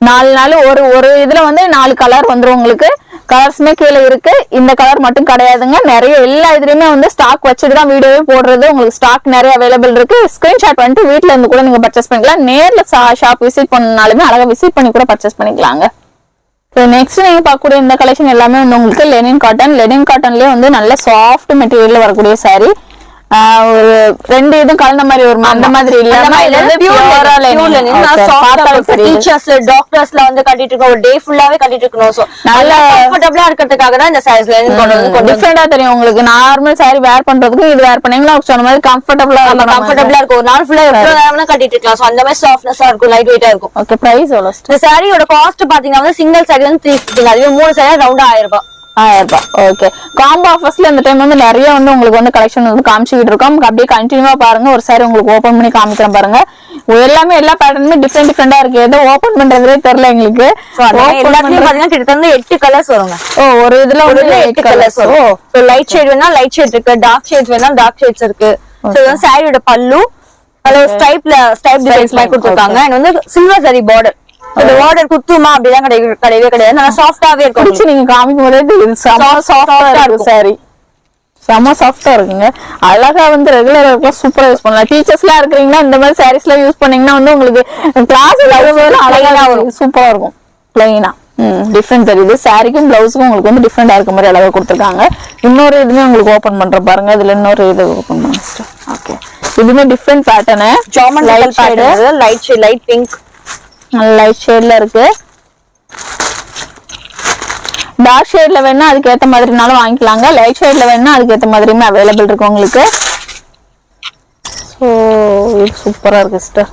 Speaker 1: 4 ஒரு இதுல வந்து 4 கலர் வந்துரும் உங்களுக்கு. கலர்ஸ்மே கீழே இருக்கு. இந்த கலர் மட்டும் கிடையாதுங்க, நிறைய எல்லா இதுலயுமே வந்து ஸ்டாக் வச்சுட்டு தான் வீடியோவே போடுறது. உங்களுக்கு ஸ்டாக் நிறைய அவைலபிள் இருக்கு. ஸ்கிரீன்ஷாட் பண்ணிட்டு வீட்டுல இருந்து கூட நீங்க பர்ச்சேஸ் பண்ணிக்கலாம். நேர்ல ஷாப் விசிட் பண்ணாலுமே அழகா விசிட் பண்ணி கூட பர்ச்சேஸ் பண்ணிக்கலாங்க. நெக்ஸ்ட் நீங்க பார்க்கக்கூடிய இந்த கலெக்ஷன் எல்லாமே வந்து உங்களுக்கு லெனின் காட்டன்லயே வந்து நல்ல சாஃப்ட் மெட்டீரியல்ல வரக்கூடிய சாரி. ஒரு 2 இதும் கலந்த மாதிரி ஒரு அந்த மாதிரி இல்லாம
Speaker 2: டீச்சர்ஸ் டாக்டர்ஸ்ல வந்து கட்டிட்டு இருக்கோம், ஒரு டே ஃபுல்லாவே கட்டிட்டு இருக்கணும். சோ நல்லா கம்ஃபர்ட்டபிளா இருக்கிறதுக்காக தான் இந்த சாரீஸ்
Speaker 1: டிஃபரெண்டா தெரியும் உங்களுக்கு. நார்மல் சாரி வேர் பண்றதுக்கு இது வேர் பண்ணீங்களா சொன்ன மாதிரி கம்ஃபர்ட்டபிளா
Speaker 2: இருக்கும். ஒரு நாள் ஃபுல்லா எவ்வளவு நேரம் கட்டிட்டு இருக்கலாம். சோ அந்த மாதிரி சாஃப்ட்னஸா இருக்கும், லைட் வெயிட்டா இருக்கும்.
Speaker 1: ஓகே. பிரைஸ் எவ்வளவு?
Speaker 2: இந்த சாரியோட காஸ்ட் பாத்தீங்கன்னா வந்து சிங்கிள் சாரி வந்து 350, அதுவே 3 சாரி ரவுண்டா 1000 ரூபாய்.
Speaker 1: 1000 ரூபாய். ஓகே. காம்போ ஆஃபர்ஸ்ல இந்த டைம் வந்து நிறைய வந்து உங்களுக்கு வந்து கலெக்ஷன் வந்து காமிச்சுக்கிட்டு இருக்கோம். அப்படியே கண்டினியூவா பாருங்க. ஒரு சாரி உங்களுக்கு ஓபன் பண்ணி காமிக்கிறேன் பாருங்க. எல்லாமே எல்லா பேட்டர்னுமே டிஃபரெண்டா இருக்கு. ஏதோ ஓபன் பண்றதே தெரியல எங்களுக்கு.
Speaker 2: எல்லாத்துலயும் பாத்தீங்கன்னா கிட்டத்தட்ட 8 கலர்ஸ் வருங்க.
Speaker 1: ஒரு இதுல ஒரு 8 கலர்ஸ் வரும்.
Speaker 2: சோ லைட் ஷேட் வேணா லைட் ஷேட் இருக்கு, டார்க் ஷேட்ஸ் வேணா டார்க் ஷேட்ஸ் இருக்கு. சோ இது சாரியோட பல்லு ஸ்டைப் டிசைன்ஸ் மாதிரி கொடுத்திருக்காங்க. அண்ட் வந்து சில்வர் சரி பார்டர். இந்த பார்டர் குத்துமா அப்படிதான் கிடையவே கிடையாது, நல்லா சாஃப்டாவே இருக்கும்.
Speaker 1: நீங்க காமிக்கும் போதே செம சாஃப்டா இருக்கும் சாரி, செம சாஃப்டா இருக்குங்க. அழகா வந்து ரெகுலரா இருக்கலாம், சூப்பரா யூஸ் பண்ணலாம். டீச்சர்ஸ் எல்லாம் இருக்கிறீங்கன்னா இந்த மாதிரி சாரீஸ் எல்லாம் யூஸ் பண்ணீங்கன்னா வந்து உங்களுக்கு கிளாஸ் அழகா சூப்பரா இருக்கும். பிளைனா டிஃப்ரெண்ட் தெரியுது. சாரிக்கும் பிளவுஸுக்கும் உங்களுக்கு வந்து டிஃப்ரெண்டா இருக்க மாதிரி அழகா கொடுத்துருக்காங்க. இன்னொரு இதுமே உங்களுக்கு ஓபன் பண்ற பாருங்க. இதுல இன்னொரு இது ஓபன் பண்ணுங்க. ஓகே. இதுமே different pattern,
Speaker 2: light shade, light pink,
Speaker 1: light ஷேட்ல இருக்கு. டார்க் ஷேட்ல வேணா அதுக்கு ஏத்த மாதிரினாலும் வாங்கிக்கலாங்க. லைட் ஷேட்ல வேணா அதுக்கு ஏத்த மாதிரியுமே அவைலபிள் இருக்கு உங்களுக்கு. சோ இது சூப்பரா இருக்கு சிஸ்டர்.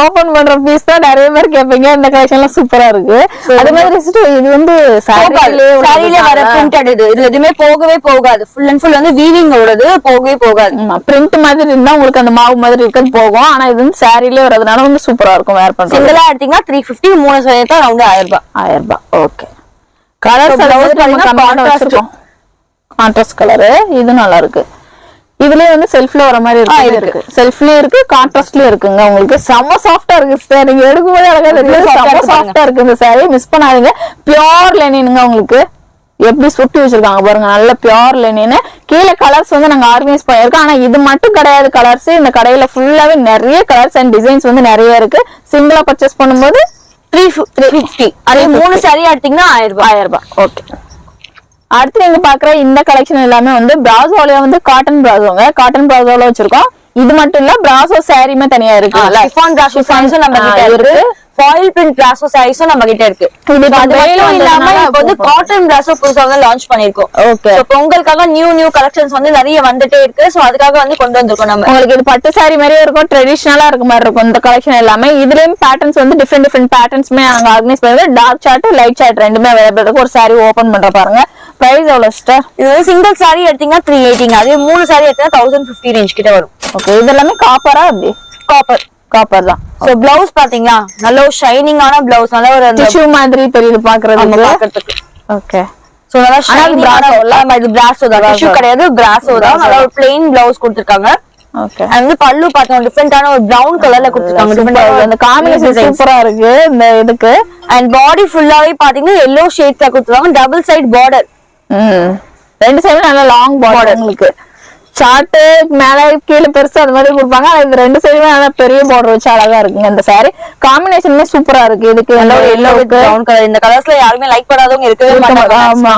Speaker 1: ஓபன் பண்ற பீஸ் தான் நிறைய பேர் கேட்பீங்க. இந்த கலெக்ஷன் எல்லாம் சூப்பரா இருக்கு. அதே மாதிரி இது வந்து
Speaker 2: சாரியிலே வர பிரிண்டட். இது எதுவுமே போகவே போகாது. ஃபுல் அண்ட் ஃபுல் வந்து வீவிங் ஓடுது, போகவே போகாது.
Speaker 1: பிரிண்ட் மாதிரி இருந்தா உங்களுக்கு அந்த மாவு மாதிரி இருக்கிறது போகும். ஆனா இது வந்து சாரியிலே வரதுனால வந்து சூப்பரா இருக்கும் வேர் பண்றது.
Speaker 2: சிங்கிளா எடுத்தீங்கன்னா 350, 3 சேர்த்தா ரவுண்ட் 1000 ரூபாய்.
Speaker 1: 1000 ரூபாய். ஓகே. கலர்ஸ் கான்ட்ராஸ்ட் இருக்கும். கான்ட்ராஸ்ட் கலரு, இது நல்லா இருக்கு. இதுலயே வந்து செல்ஃப்ல வர மாதிரி இருக்கு. செல்ஃப்லயும் இருக்கு, கான்ட்ராஸ்ட்லயும் இருக்குங்க. உங்களுக்கு செம்ம சாஃப்டா இருக்கு சிஸ்டர். நீங்க எடுக்கும்போது அழகா தெரியும். செம்ம சாஃப்டா இருக்கு இந்த சாரி. மிஸ் பண்ணாதீங்க. பியூர் லெனினுங்க. உங்களுக்கு எப்படி சுட்டி வச்சிருக்காங்க பாருங்க. நல்ல பியூர் லெனின். கீழே கலர்ஸ் வந்து நாங்க ஆர்கனைஸ் பண்ணிருக்கோம். ஆனா இது மட்டும் கிடையாது கலர்ஸ். இந்த கடையில ஃபுல்லாவே நிறைய கலர்ஸ் அண்ட் டிசைன்ஸ் வந்து நிறைய இருக்கு. சிங்கிளா பர்ச்சேஸ் பண்ணும்போது
Speaker 2: 350. அதே 3 சாரி எடுத்தீங்கன்னா 1000 ரூபாய்.
Speaker 1: ஓகே. அடுத்து நீங்க பாக்குற இந்த கலெக்ஷன் எல்லாமே வந்து பிராசோல வந்து காட்டன் பிராசோங்க. காட்டன் பிராசோல வச்சிருக்கோம். இது மட்டும் இல்ல பிராசோ சாரியுமே தனியா இருக்குல்ல.
Speaker 2: சிஃபான் பிராசோ சாரீஸும் நம்ம கிட்ட இருக்கு. ஃபாயில் பிரிண்ட் பிராசோ சாரீஸும் நம்ம கிட்ட இருக்கு. இது மட்டும் இல்லாம இப்போ வந்து காட்டன் பிராசோ புதுசாக லான்ச் பண்ணிருக்கோம். ஓகே. சோ பொங்கலுக்காக நியூ கலெக்ஷன்ஸ் வந்து நிறைய வந்துட்டே இருக்கு. சோ அதுக்காக வந்து கொண்டு வந்திருக்கோம் நம்ம. உங்களுக்கு
Speaker 1: இது பட்டு சாரி மாதிரியே இருக்கும், ட்ரெடிஷனலா இருக்க மாதிரி இருக்கும் இந்த கலெக்ஷன் எல்லாமே. இதுலயும் பேட்டர்ன்ஸ் வந்து டிஃபரெண்ட் பேட்டர்ன்ஸ்மே நாங்க ஆர்கனைஸ் பண்ணிருக்கோம். டார்க் சார்ட், லைட் சார்ட் ரெண்டுமே அவைலபிள் இருக்கு. ஒரு சாரி ஓபன் பண்ற பாருங்க. பிரைஸ் எவ்வளவு சிஸ்டர்?
Speaker 2: இது வந்து சிங்கிள் சாரி எடுத்தீங்கன்னா 380. அதே 3 சாரி எடுத்தீங்கன்னா 1050 ரேஞ்ச் கிட்ட வரும்.
Speaker 1: ஓகே. இது எல்லாமே காப்பரா? அப்படி காப்பர் தான்.
Speaker 2: சோ பிளவுஸ் பாத்தீங்களா நல்ல ஒரு ஷைனிங்கான பிளவுஸ். நல்ல ஒரு
Speaker 1: டிஷ்யூ மாதிரி தெரியுது பாக்குறதுக்கு. ஓகே.
Speaker 2: சோ நல்லா ஷைனிங்கான இது பிராசோ தான். டிஷ்யூ கிடையாது, பிராசோ தான். நல்ல ஒரு பிளைன் பிளவுஸ் கொடுத்திருக்காங்க. ஓகே. அது வந்து பல்லு பாத்தோம் டிஃபரெண்டான ஒரு பிரவுன் கலர்ல கொடுத்திருக்காங்க.
Speaker 1: அந்த காம்பினேஷன் சூப்பரா இருக்கு இந்த இதுக்கு.
Speaker 2: அண்ட் பாடி ஃபுல்லாவே பாத்தீங்கன்னா yellow ஷேட்ல கொடுத்திருக்காங்க. Double side border.
Speaker 1: ரெண்டு சைடும் நல்ல லாங் பார்டர். உங்களுக்கு சார்ட் மேல கீழே பெருசா அந்த மாதிரி கொடுப்பாங்க. இந்த ரெண்டு சைடுமே நல்லா பெரிய பார்டர் வச்சு அழகா இருக்குங்க. இந்த சாரி காம்பினேஷனுமே சூப்பரா இருக்கு. இதுக்கு
Speaker 2: நல்ல ஒரு yellow வித் பிரவுன் கலர். இந்த கலர்ஸ்ல யாருமே லைக் பண்ணாதவங்க இருக்கவே மாட்டாங்க.
Speaker 1: ஆமா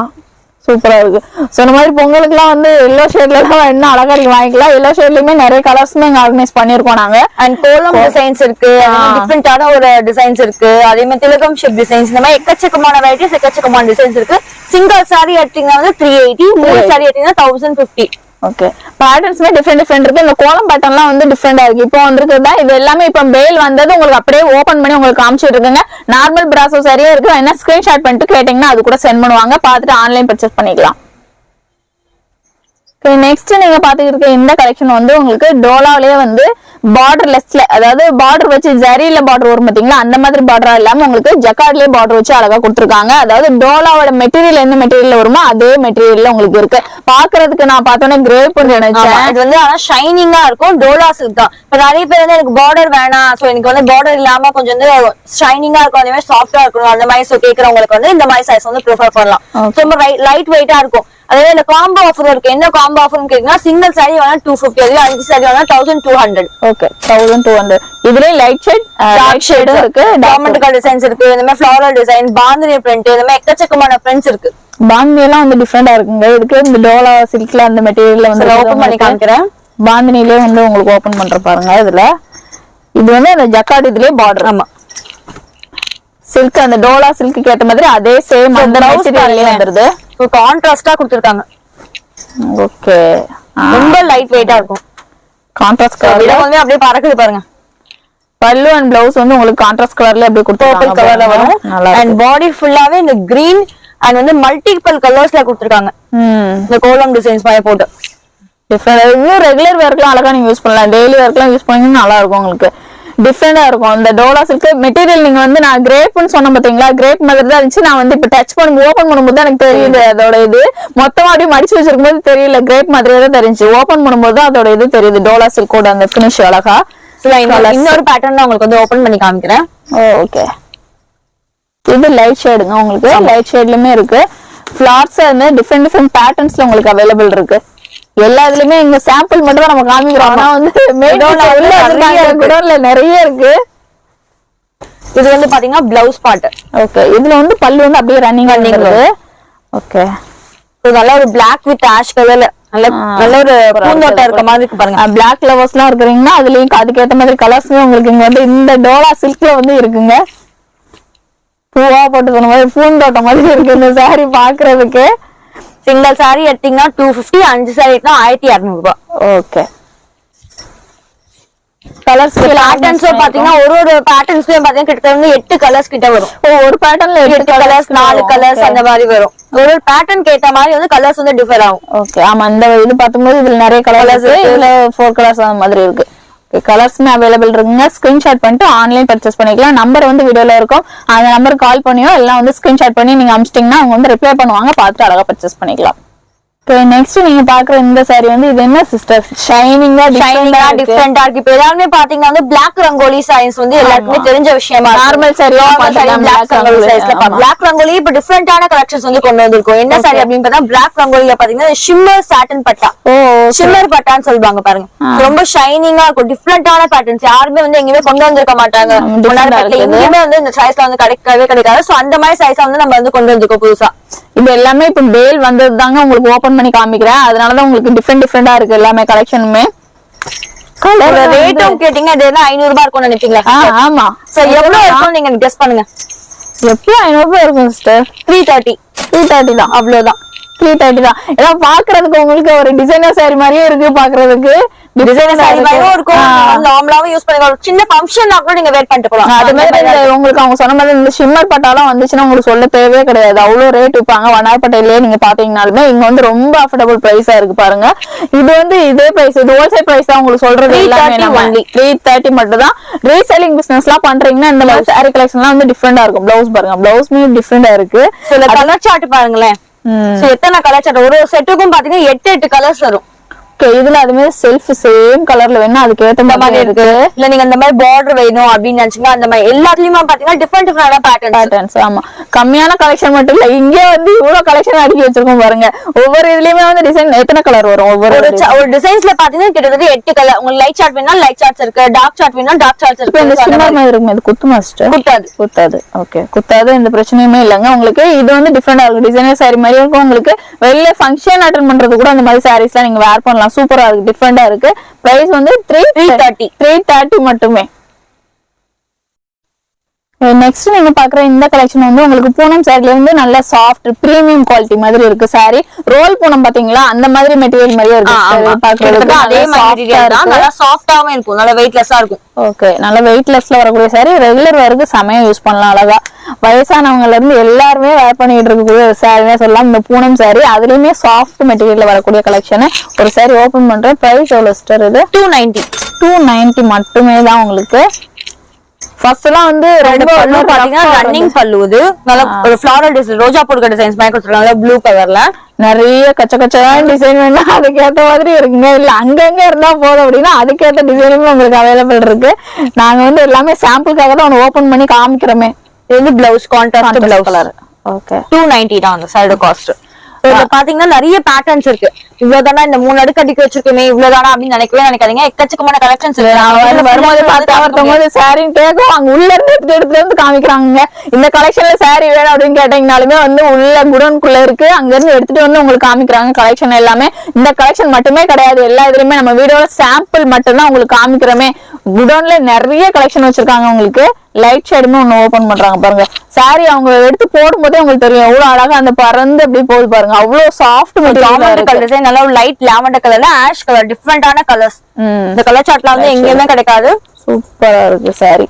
Speaker 1: சூப்பரா இருக்கு. சொன்ன மாதிரி பொங்கலுக்கு எல்லாம் வந்து எல்லோ ஷேட்ல எல்லாம் என்ன அழகா இருக்கு வாங்கிக்கலாம். எல்லோ ஷேட்லயுமே நிறைய கலர்ஸ்மே ஆர்கனைஸ் பண்ணிருக்கோம் நாங்க.
Speaker 2: அண்ட் கோலம் டிசைன்ஸ் இருக்கு, டிஃபரெண்டான ஒரு டிசைன்ஸ் இருக்கு. அதே மாதிரி திலகம் ஷேப் டிசைன்ஸ், இந்த மாதிரி எக்கச்சக்கமான வெரைட்டிஸ், எக்கச்சக்கமான டிசைன்ஸ் இருக்கு. சிங்கிள் சாரி எடுத்தீங்கன்னா வந்து 380, 3 சாரி எடுத்தீங்கன்னா 1050.
Speaker 1: ஓகே. பேட்டர்ன்ஸ்மே டிஃபரெண்ட் இருக்கு. இந்த கோலம் பேட்டர்ன்லாம் வந்து டிஃபரெண்டா இருக்கு. இப்போ வந்திருக்குதா இது எல்லாமே இப்ப பேல் வந்தது உங்களுக்கு அப்படியே ஓபன் பண்ணி உங்களுக்கு காமிச்சிட்டு இருக்குங்க. நார்மல் பிராசோ சரியா இருக்கு. என்ன ஸ்கிரீன்ஷாட் பண்ணிட்டு கேட்டீங்கன்னா அது கூட சென்ட் பண்ணுவாங்க. பார்த்துட்டு ஆன்லைன் பர்ச்சேஸ் பண்ணிக்கலாம். நெக்ஸ்ட் நீங்க பாத்துக்கிட்டு இருக்க இந்த கலெக்ஷன் வந்து உங்களுக்கு டோலாவிலேயே வந்து பார்டர்லெஸ்ல, அதாவது பார்டர் வச்சு ஜரியில பார்டர் வரும் பாத்தீங்களா, அந்த மாதிரி பார்டரா இல்லாம உங்களுக்கு ஜக்கார்ட்லயே பார்டர் வச்சு அழகா கொடுத்துருக்காங்க. அதாவது டோலாவோட மெட்டீரியல் எந்த மெட்டீரியல் வருமோ அதே மெட்டீரியல்ல உங்களுக்கு இருக்கு. பாக்குறதுக்கு நான் பார்த்தோன்னே கிரேப் நினைச்சேன்.
Speaker 2: இது வந்து ஆனா ஷைனிங்கா இருக்கும். டோலா சில்க் தான். இப்ப நிறைய பேர் வந்து எனக்கு பார்டர் வேணாம், சோ எனக்கு வந்து பார்டர் இல்லாம கொஞ்சம் வந்து ஷைனிங்கா இருக்கும், அதே மாதிரி சாஃப்டா இருக்கணும், அந்த மாதிரி கேட்கறவங்களுக்கு வந்து இந்த மாதிரி சைஸ் வந்து ப்ரிஃபர் பண்ணலாம். ரொம்ப லைட் வெயிட்டா இருக்கும். அதே இந்த காம்போ ஆஃபர் இருக்கு. என்ன காம்போ ஆஃபர் கேட்டீங்கன்னா சிங்கிள் சாரி வேணா 250, அதே 5 சாரி வேணா 1200.
Speaker 1: ஓகே 1200. இதுலயே லைட் ஷேட், டார்க் ஷேட் இருக்கு,
Speaker 2: ஜாமெட்ரிக்கல் டிசைன்ஸ் இருக்கு, இந்த மாதிரி ஃப்ளாரல் டிசைன், பாந்தினி பிரிண்ட், இந்த மாதிரி எக்கச்சக்கமான பிரிண்ட்ஸ் இருக்கு.
Speaker 1: பாந்தினி எல்லாம் வந்து டிஃபரெண்டா இருக்குங்க. இதுக்கு இந்த டோலா சில்க்ல அந்த மெட்டீரியல்ல வந்து
Speaker 2: ஓபன் பண்ணி காமிக்கிறேன்.
Speaker 1: பாந்தினிலே வந்து உங்களுக்கு ஓபன் பண்ற பாருங்க. இதுல இது வந்து அந்த ஜக்கார்ட் இதுலயே பார்டர். ஆமா சில்க், அந்த டோலா சில்க்கு ஏத்த மாதிரி அதே சேம் அந்த மெட்டீரியல்லே வந்துருது.
Speaker 2: சோ கான்ட்ராஸ்டா கொடுத்திருக்காங்க.
Speaker 1: ஓகே.
Speaker 2: ரொம்ப லைட் வெயிட்டா இருக்கும்.
Speaker 1: கான்ட்ராஸ்ட் கலர்ல
Speaker 2: வந்து அப்படியே பறக்குது பாருங்க.
Speaker 1: பல்லு அண்ட் பிளவுஸ் வந்து உங்களுக்கு கான்ட்ராஸ்ட் கலர்ல அப்படியே கொடுத்திருக்காங்க.
Speaker 2: பர்பிள் கலர்ல வரும். அண்ட் பாடி ஃபுல்லாவே இந்த கிரீன் அண்ட் வந்து மல்டிபிள் கலர்ஸ்ல கொடுத்திருக்காங்க. இந்த கோலம் டிசைன்ஸ் மாதிரி போட்டு
Speaker 1: டிஃபரெண்ட் ரெகுலர் வேர்க்கெல்லாம் அழகா நீங்க யூஸ் பண்ணலாம். டெய்லி வேர்க்கெல்லாம் யூஸ் பண்ணீங்கன்னா நல்லா இருக்கும். உங்களுக்கு டிஃபரெண்டா இருக்கும். இந்த டோலா சில்க் மெட்டீரியல் நீங்க வந்து நான் கிரேப்னு சொன்ன பாத்தீங்களா, கிரேப் மாதிரி தான் இருந்துச்சு. நான் வந்து இப்ப டச் பண்ணி ஓபன் பண்ணும்போது எனக்கு தெரியுது அதோட இது மொத்தமா அப்படியே மடிச்சு வச்சிருக்கும் போது தெரியல, கிரேப் மாதிரியே தான் தெரிஞ்சு. ஓபன் பண்ணும்போது அதோட இது தெரியுது. டோலா சில்கோட அந்த பினிஷ் அழகா.
Speaker 2: இன்னொரு பேட்டர்ன் உங்களுக்கு வந்து ஓபன் பண்ணி காமிக்கிறேன்.
Speaker 1: ஓகே. இது லைட் ஷேடுங்க. உங்களுக்கு லைட் ஷேட்லயுமே இருக்கு. ஃபிளார்ஸ் வந்து டிஃபரெண்ட் பேட்டர்ன்ஸ்ல உங்களுக்கு அவைலபிள் இருக்கு. எல்லா இதுலயுமே இங்க சாம்பிள் மட்டும் தான் நம்ம காமிக்கிறோம். ஆனா வந்து நிறைய இருக்கு.
Speaker 2: இது வந்து பாத்தீங்கன்னா பிளவுஸ் பார்ட்.
Speaker 1: ஓகே. இதுல வந்து பல்லு வந்து அப்படியே ரன்னிங் ஆகுது. ஓகே.
Speaker 2: இது நல்ல ஒரு Black with ash கலர்ல நல்ல ஒரு பூந்தோட்டம் இருக்க மாதிரி இருக்கு பாருங்க.
Speaker 1: Black lovers எல்லாம் இருக்கீங்கன்னா அதுலயும் அதுக்கேத்த மாதிரி கலர்ஸ் உங்களுக்கு இங்க வந்து இந்த டோலா சில்க்ல வந்து இருக்குங்க. பூவா போட்டு சொன்ன மாதிரி பூந்தோட்டம் மாதிரி இருக்கு இந்த சாரி பாக்குறதுக்கு.
Speaker 2: சிங்கிள் சாரி எடுத்தீங்கன்னா 250, 5 சாரி எடுத்தா 1200 ரூபாய்.
Speaker 1: ஓகே. கலர்ஸ்
Speaker 2: பேட்டர்ன்ஸ் பாத்தீங்கன்னா ஒரு பேட்டர்ன்ஸ்லயும் பாத்தீங்கன்னா கிட்ட 8 கலர்ஸ் கிட்ட வரும்.
Speaker 1: ஒரு பேட்டர்ன்ல 8 கலர்ஸ்
Speaker 2: 4 கலர்ஸ் அந்த மாதிரி வரும். ஒரு பேட்டர்ன் கேட்ட மாதிரி வந்து கலர்ஸ் வந்து டிஃபர் ஆகும்.
Speaker 1: ஓகே. ஆமா இந்த இது பாக்கும்போது இதுல நிறைய கலர்ஸ் இருக்கு. இதுல 4 கலர்ஸ் அந்த மாதிரி இருக்கு. கலர்ஸ்மே அவைலபிள் இருக்குங்க. ஸ்கிரீன்ஷாட் பண்ணிட்டு ஆன்லைன் பர்ச்சேஸ் பண்ணிக்கலாம். நம்பர் வந்து வீடியோல இருக்கும். அந்த நம்பருக்கு கால் பண்ணியோ எல்லாம் வந்து ஸ்கிரீன்ஷாட் பண்ணி நீங்க அனுப்பிச்சிட்டீங்கன்னா அவங்க வந்து ரிப்ளை பண்ணுவாங்க. பார்த்துட்டு அழகா பர்ச்சேஸ் பண்ணிக்கலாம். நெக்ஸ்ட் நீங்க பாக்குற இந்த saree வந்து இது என்ன சிஸ்டர் ஷைனிங்கா
Speaker 2: டிஃபரெண்டா இருக்கு. இப்ப எல்லாருமே பாத்தீங்கன்னா வந்து பிளாக் ரங்கோலி சாரீஸ் வந்து எல்லாருக்குமே தெரிஞ்ச விஷயமா
Speaker 1: நார்மல் saree
Speaker 2: பிளாக் ரங்கோலி இப்ப டிஃபரெண்டான கலெக்ஷன்ஸ் வந்து கொண்டு வந்திருக்கோம். என்ன சாரி அப்படின்னு பார்த்தா பிளாக் ரங்கோலில பாத்தீங்கன்னா ஷிம்மர் சாட்டன் பட்டா, ஷிம்மர் பட்டான்னு சொல்லுவாங்க பாருங்க. ரொம்ப ஷைனிங்கா இருக்கும், டிஃபரெண்டான பேட்டர்ன்ஸ் யாருமே வந்து எங்கேயுமே கொண்டு வந்திருக்க மாட்டாங்க. எங்கேயுமே வந்து இந்த சாரீஸ்ல வந்து கிடைக்காது. சோ அந்த மாதிரி சாரீஸ் வந்து நம்ம வந்து கொண்டு வந்திருக்கோம் புதுசா.
Speaker 1: இது எல்லாமே இப்ப பேல் வந்தது தாங்க உங்களுக்கு ஓபன் பண்ணி காமிக்கிறேன். அதனாலதான் உங்களுக்கு டிஃபரெண்டா இருக்கு எல்லாமே கலெக்ஷனுமே.
Speaker 2: கலர் ரேட்டும் கேட்டீங்க அது என்ன 500 ரூபாய் இருக்கும்னு நினைப்பீங்களா?
Speaker 1: ஆமா.
Speaker 2: சோ எவ்வளவு இருக்கும் நீங்க கெஸ் பண்ணுங்க.
Speaker 1: எப்பயும் 500 ரூபாய் இருக்கும் சிஸ்டர். 330 தான். அவ்வளவுதான் 330 தான். ஏன்னா பாக்குறதுக்கு உங்களுக்கு ஒரு டிசைனர் சாரி மாதிரியே இருக்கு பாக்குறதுக்கு.
Speaker 2: டிசைனர் சாரி மாதிரியும் இருக்கும், நார்மலாவும் யூஸ் பண்ணிக்கலாம். சின்ன ஃபங்க்ஷன்னா கூட நீங்க வேர் பண்ணிட்டு போலாம்.
Speaker 1: அது மாதிரி உங்களுக்கு அவங்க சொன்ன மாதிரி இந்த ஷிம்மர் பட்டாலாம் வந்துச்சுன்னா உங்களுக்கு சொல்ல தேவையே கிடையாது. அவ்வளவு ரேட் விற்பாங்க. வண்ணாரப்பேட்டையிலேயே நீங்க பாத்தீங்கன்னாலுமே இங்க வந்து ரொம்ப அஃபோர்டபுள் பிரைஸா இருக்கு பாருங்க. இது வந்து இதே பிரைஸ், இது ஹோல்சேல் பிரைஸ் தான் உங்களுக்கு சொல்றது. 330 மட்டும் தான். ரீசெல்லிங் பிசினஸ் எல்லாம் பண்றீங்கன்னா இந்த மாதிரி சாரி கலெக்ஷன் எல்லாம் வந்து டிஃபரெண்டா இருக்கும். பிளவுஸ் பாருங்க, பிளவுஸ்மே டிஃபரெண்டா இருக்கு.
Speaker 2: கலர் சார்ட் பாருங்களேன், எத்தனை கலர் சார்ட் ஒரு செட்டுக்கும் பாத்தீங்கன்னா 8 கலர்ஸ் வரும்.
Speaker 1: இதுல அதுமே செல்ஃப் சேம் கலர்ல வேணும், அதுக்கு ஏத்த மாதிரி இருக்கு.
Speaker 2: இல்ல நீங்க அந்த மாதிரி பார்டர் வேணும் அப்படின்னு நினைச்சீங்கன்னா அந்த மாதிரி எல்லாத்துலயுமே பாத்தீங்கன்னா டிஃபரெண்ட்
Speaker 1: பேட்டர்ன்ஸ். ஆமா, கம்மியான கலெக்ஷன் மட்டும் இல்ல, இங்கே வந்து இவ்வளவு கலெக்ஷன் அடுக்கி வச்சிருக்கோம் பாருங்க. ஒவ்வொரு இதுலயுமே வந்து டிசைன் எத்தனை கலர் வரும்,
Speaker 2: ஒரு டிசைன்ஸ்ல பாத்தீங்கன்னா கிட்டத்தட்ட 8 கலர். உங்களுக்கு லைட் சார்ட் வேணா லைட் சார்ட்ஸ் இருக்கு, டார்க் சார்ட் வேணா டார்க் சார்ட்ஸ் இருக்கு.
Speaker 1: இந்த சின்ன மாதிரி இருக்கும், இது குத்து மாஸ்டர் குத்தாது. ஓகே, குத்தாது, எந்த பிரச்சனையுமே இல்லங்க உங்களுக்கு. இது வந்து டிஃபரெண்டா இருக்கும், டிசைனர் சாரி மாதிரி இருக்கும். உங்களுக்கு வெளில ஃபங்க்ஷன் அட்டெண்ட் பண்றது கூட அந்த மாதிரி சாரீஸ் எல்லாம் நீங்க வேர் பண்ணலாம். சூப்பரா இருக்கு, டிஃபரெண்டா இருக்கு. பிரைஸ் வந்து 330 மட்டுமே. நெக்ஸ்ட் நீங்க பாக்குற இந்த கலெக்ஷன் வந்து உங்களுக்கு பூனம் சாரில இருந்து நல்ல சாஃப்ட் பிரீமியம் குவாலிட்டி மாதிரி இருக்கு சாரி. ரோல் பூனம் பாத்தீங்களா, அந்த மாதிரி மெட்டீரியல் மாதிரியே இருக்கு. பாக்குறதுக்கு அதே மெட்டீரியல் தான், நல்லா சாஃப்ட்டாவும் இருக்கும், நல்ல வெயிட்லெஸ்ஸா இருக்கும். ஓகே, நல்ல வெயிட்லெஸ்ல வரக்கூடிய சாரி. ரெகுலர் வேருக்கு சமயம் யூஸ் பண்ணலாம் அழகா. வயசானவங்கல இருந்து எல்லாருமே வேர் பண்ணிட்டு இருக்கக்கூடிய ஒரு சாரினே சொல்லலாம் இந்த பூனம் சாரி. அதுலயுமே சாஃப்ட் மெட்டீரியல்ல வரக்கூடிய கலெக்ஷன். ஒரு சாரி ஓபன் பண்றேன். பிரைஸ் எவ்வளவு சிஸ்டர்? இது 290 மட்டுமே தான் உங்களுக்கு. ஃபர்ஸ்ட் எல்லாம் வந்து ரொம்ப
Speaker 2: பாத்தீங்கன்னா ரன்னிங் பல்லு, இது நல்ல ஒரு ஃப்ளாரல் டிசைன், ரோஜா பூ டிசைன்ஸ் மாதிரி கொடுத்துருக்காங்க ப்ளூ கலர்ல.
Speaker 1: நிறைய கச்சகச்சதான் டிசைன் வேணா அதுக்கேற்ற மாதிரி இருக்குங்க. இல்ல அங்கங்க இருந்தா போதும் அப்படின்னா அதுக்கேற்ற டிசைனுமே உங்களுக்கு அவைலபிள் இருக்கு. நாங்க வந்து எல்லாமே சாம்பிளுக்காக தான் ஒன்று ஓபன் பண்ணி காமிக்கிறோமே.
Speaker 2: இது வந்து blouse contrast blouse colour.
Speaker 1: Okay,
Speaker 2: 290 தான் அந்த சைடு காஸ்ட். இதுல பாத்தீங்கன்னா நிறைய பேட்டர்ன்ஸ் இருக்கு. இவ்வளவுதானா இந்த 3 அடுக்கு அடிக்க வச்சிருக்கோமே இவ்வளவுதானா அப்படின்னு நினைக்காதீங்க. எக்கச்சக்கமான கலெக்ஷன்ஸ் இருக்கு.
Speaker 1: வரும்போது பார்த்தா சாரின்னு கேட்கும், அங்க உள்ள இருந்து எடுத்துட்டு வந்து காமிக்கிறாங்க. இந்த கலெக்ஷன்ல சாரி வேணும் அப்படின்னு கேட்டீங்கனாலுமே வந்து உள்ள குடோன்குள்ள இருக்கு, அங்க இருந்து எடுத்துட்டு வந்து உங்களுக்கு காமிக்கிறாங்க கலெக்ஷன் எல்லாமே. இந்த கலெக்ஷன் மட்டுமே கிடையாது, எல்லா இதுலயுமே நம்ம வீடியோல சாம்பிள் மட்டும் தான் உங்களுக்கு காமிக்கிறோமே. குடோன்ல நிறைய கலெக்ஷன் வச்சிருக்காங்க உங்களுக்கு. லைட் ஷேடுமே ஒண்ணு ஓபன் பண்றாங்க பாருங்க. சாரி அவங்க எடுத்து போடும் போதே உங்களுக்கு தெரியும் எவ்வளவு அழகா அந்த பறந்து அப்படி போகுது பாருங்க. அவ்வளவு சாஃப்ட்
Speaker 2: மெட்டீரியல், நல்ல லைட் லாவெண்டர் கலர்ல ஆஷ் கலர், டிஃபரெண்டான கலர்ஸ். இந்த கலர் சார்ட்ல வந்து எங்கேயுமே கிடைக்காது.
Speaker 1: சூப்பரா இருக்கு சாரி.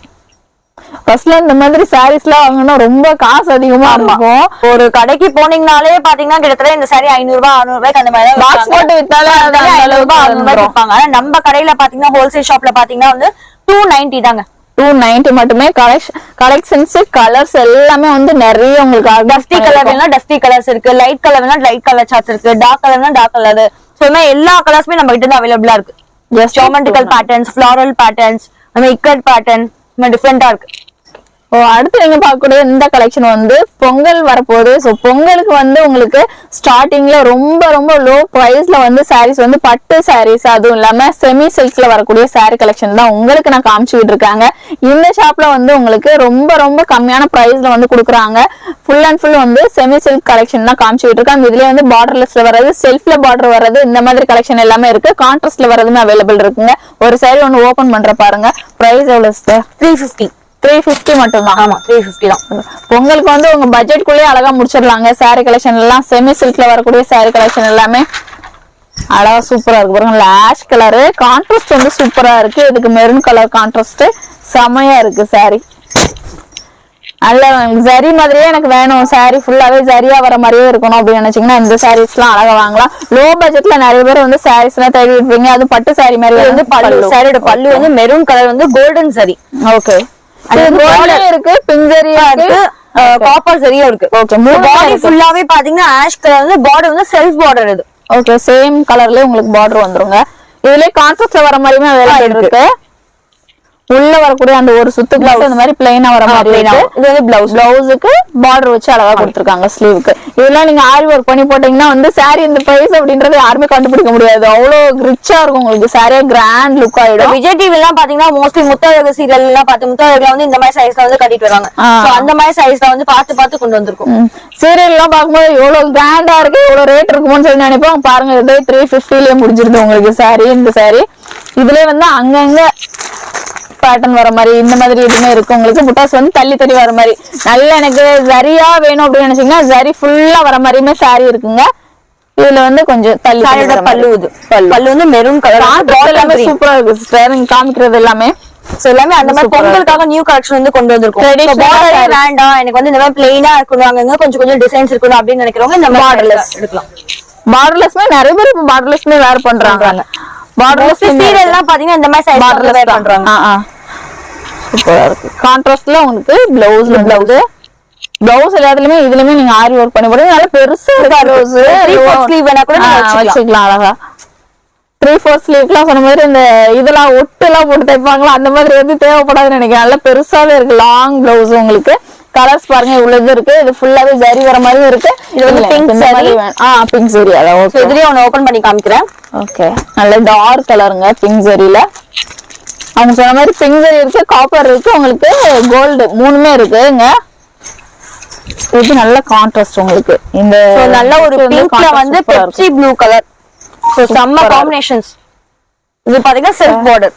Speaker 1: ஃபர்ஸ்ட்ல இந்த மாதிரி சாரீஸ் எல்லாம் வாங்கினா ரொம்ப காசு அதிகமா இருக்கும்.
Speaker 2: ஒரு கடைக்கு போனீங்கனாலே பாத்தீங்கன்னா கிட்டத்தட்ட இந்த சாரி 500 ரூபாய் 600 ரூபாய்க்கு அந்த மாதிரி
Speaker 1: பாக்ஸ் போட்டு வித்தாலே
Speaker 2: 500 ரூபாய் 600 ரூபாய் விற்பாங்க. ஆனா நம்ம கடையில பாத்தீங்கன்னா ஹோல்சேல் ஷாப்ல பாத்தீங்கன்னா வந்து 290 தாங்க.
Speaker 1: 290 மட்டுமே. கலெக்ஷன்ஸ் கலர்ஸ் எல்லாமே வந்து நிறைய உங்களுக்கு
Speaker 2: டஸ்டி கலர் வேணா டஸ்டி கலர்ஸ் இருக்கு, லைட் கலர் வேணா லைட் கலர் சார்ட்ஸ் இருக்கு, டார்க் கலர்னா டார்க் கலர். சோ எல்லா கலர்ஸுமே நம்ம கிட்ட அவைலபிளா இருக்கு. ஜியோமெட்ரிக்கல் பேட்டர்ன்ஸ், ஃப்ளாரல் பேட்டர்ன்ஸ், அந்த இக்கட் பேட்டர்ன் டிஃபரெண்டா இருக்கு.
Speaker 1: அடுத்து நீங்க பார்க்கக்கூடிய இந்த கலெக்ஷன் வந்து பொங்கல் வரப்போகுது. ஸோ பொங்கலுக்கு வந்து உங்களுக்கு ஸ்டார்டிங்ல ரொம்ப ரொம்ப லோ ப்ரைஸ்ல வந்து சாரீஸ் வந்து பட்டு சாரீஸ், அதுவும் இல்லாம செமி சில்க்ல வரக்கூடிய சாரீ கலெக்ஷன் தான் உங்களுக்கு நான் காமிச்சுட்டு இருக்காங்க. இந்த ஷாப்ல வந்து உங்களுக்கு ரொம்ப ரொம்ப கம்மியான பிரைஸ்ல வந்து கொடுக்குறாங்க. ஃபுல் அண்ட் ஃபுல் வந்து செமி சில்க் கலெக்ஷன் தான் காமிச்சுட்டு இருக்காங்க. இதுல வந்து பார்டர்லெஸ்ல வர்றது, செல்ஃப்ல பார்டர் வர்றது, இந்த மாதிரி கலெக்ஷன் எல்லாமே இருக்கு. கான்ட்ராஸ்ட்ல வர்றதுமே அவைலபிள் இருக்குங்க. ஒரு சாரி ஒன்று ஓபன் பண்ற பாருங்க. பிரைஸ் எவ்வளவு? 350 மட்டும் தான்.
Speaker 2: ஆமா, 350 தான்.
Speaker 1: பொங்கலுக்கு வந்து உங்க பட்ஜெட்குள்ளேயே அழகா முடிச்சிடலாங்க. சாரி கலெக்ஷன் எல்லாம் செமி சில்க்ல வரக்கூடிய சாரி கலெக்ஷன் எல்லாமே அழகா சூப்பரா இருக்கு பாருங்க. ஆஷ் கலரு கான்ட்ராஸ்ட் வந்து சூப்பரா இருக்கு. இதுக்கு மெரூன் கலர் கான்ட்ராஸ்ட் செமையா இருக்கு சாரி. நல்ல ஜரி மாதிரியே எனக்கு வேணும், சாரி ஃபுல்லாவே ஜரியா வர மாதிரியே இருக்கணும் அப்படின்னு நினைச்சீங்கன்னா இந்த சாரீஸ் எல்லாம் அழகா வாங்கலாம். லோ பட்ஜெட்ல நிறைய பேர் வந்து சாரீஸ் எல்லாம் தேடி இருப்பீங்க. அது பட்டு சாரி மாதிரி வந்து பல்லு,
Speaker 2: சாரியோட பல்லு வந்து மெரூன் கலர் வந்து கோல்டன் சரி.
Speaker 1: ஓகே, இருக்கு, பிங்க் சரியா இருக்கு,
Speaker 2: காப்பர் சரியா இருக்கு.
Speaker 1: ஓகே,
Speaker 2: பாடி ஃபுல்லாவே பாத்தீங்கன்னா ஆஷ் கலர் வந்து பார்டர் வந்து செல்ஃப் பார்டர். இது
Speaker 1: ஓகே சேம் கலர்லயே உங்களுக்கு பார்டர் வந்துருங்க. இதுலயே கான்ட்ராஸ்ட்ல வர மாதிரியுமே அவைலபிள் இருக்கு. உள்ள வரக்கூடிய அந்த ஒரு சுத்து பிளவுஸ் அந்த மாதிரி பிளைனா வர மாதிரி இருக்கு.
Speaker 2: இது வந்து
Speaker 1: பிளவுஸுக்கு பார்டர் வச்சு அழகா கொடுத்திருக்காங்க ஸ்லீவுக்கு. இதெல்லாம் நீங்க ஆரி ஒர்க் பண்ணி போட்டீங்கன்னா வந்து சாரி இந்த பிரைஸ் அப்படின்றத யாருமே கண்டுபிடிக்க முடியாது. அவ்வளவு ரிச்சா இருக்கும் உங்களுக்கு. சாரியா கிராண்ட் லுக் ஆயிடும்.
Speaker 2: விஜய் டிவி எல்லாம் பாத்தீங்கன்னா மோஸ்ட்லி முத்தழகு சீரியல் எல்லாம் பார்த்து முத்தழகுல வந்து இந்த மாதிரி சைஸ்ல வந்து கட்டிட்டு வருவாங்க. சோ அந்த மாதிரி சைஸ்ல வந்து பார்த்து கொண்டு வந்திருக்கும்.
Speaker 1: சீரியல் எல்லாம் பார்க்கும்போது எவ்வளவு கிராண்டா இருக்கு, எவ்வளவு ரேட் இருக்குமோன்னு சொல்லி நினைப்போம். பாருங்க இது 350லயே முடிஞ்சிருது உங்களுக்கு சாரி. இந்த சாரி இதுலயே வந்து அங்கங்க பேட்டர்ன் வர மாதிரி இந்த மாதிரி எதுவுமே இருக்கு உங்களுக்கு. புட்டாஸ் வந்து தள்ளி வர மாதிரி நல்ல எனக்கு சரியா வேணும் அப்படின்னு நினைச்சீங்கன்னா சரி ஃபுல்லா வர மாதிரியுமே சாரி இருக்குங்க. இதுல வந்து கொஞ்சம் தள்ளி
Speaker 2: பல்லு வந்து மெரூன் கலர்
Speaker 1: எல்லாமே சூப்பரா இருக்கு சிஸ்டர். நீங்க காமிக்கிறது எல்லாமே
Speaker 2: எல்லாமே அந்த மாதிரி பொங்கலுக்காக நியூ கலெக்ஷன் வந்து கொண்டு வந்திருக்கோம். வேண்டாம் எனக்கு வந்து இந்த மாதிரி பிளெயினா இருக்கணும், அங்க கொஞ்சம் டிசைன்ஸ் இருக்கணும் அப்படின்னு நினைக்கிறவங்க இந்த பார்டர்லெஸ் எடுக்கலாம்.
Speaker 1: பார்டர்லெஸ்மே நிறைய பேர் இப்ப பார்டர்லெஸ்மே வேர் பண்றாங்க. பார்டர்லெஸ்
Speaker 2: சீரியல் எல்லாம் பாத்தீங்கன்னா இந்த மாதிரி சைஸ்ல வேர் பண்றாங்க.
Speaker 1: சூப்பரா இருக்கு. கான்ட்ராஸ்ட்ல உங்களுக்கு பிளவுஸ் எல்லாத்துலயுமே இதுலயுமே நீங்க ஆரி ஒர்க் பண்ணி போடுங்க. நல்ல பெருசா பிளவுஸ்
Speaker 2: 3/4 ஸ்லீவ் வேணா கூட
Speaker 1: வச்சுக்கலாம் அழகா. 3/4 ஸ்லீவ்க்குலாம் சொன்ன மாதிரி இந்த இதெல்லாம் ஒட்டுலாம் போட்டு தைப்பாங்களா அந்த மாதிரி வந்து தேவைப்படாதுன்னு நினைக்கிறேன். நல்ல பெருசாவே இருக்கு லாங் பிளவுஸ் உங்களுக்கு. கலர்ஸ் பாருங்க இவ்வளவு இது இருக்கு. இது ஃபுல்லாவே ஜரி வர மாதிரி இருக்கு. இது வந்து பிங்க் சாரி. Pink sorry. அதான் ஓகே.
Speaker 2: இதுலயே ஒன்னு ஓபன் பண்ணி காமிக்கிறேன்.
Speaker 1: ஓகே நல்ல டார்க் கலருங்க பிங்க் சாரில. அவங்க சொன்ன மாதிரி பிங்க் சாரி இருக்கு, காப்பர் இருக்கு, உங்களுக்கு கோல்டு மூணுமே இருக்குங்க. இது நல்ல கான்ட்ராஸ்ட் உங்களுக்கு. இந்த
Speaker 2: நல்ல ஒரு பிங்க்ல வந்து பெப்சி ப்ளூ கலர். சோ செம்ம காம்பினேஷன்ஸ். இது பாத்தீங்கன்னா செல்ஃப் பார்டர்.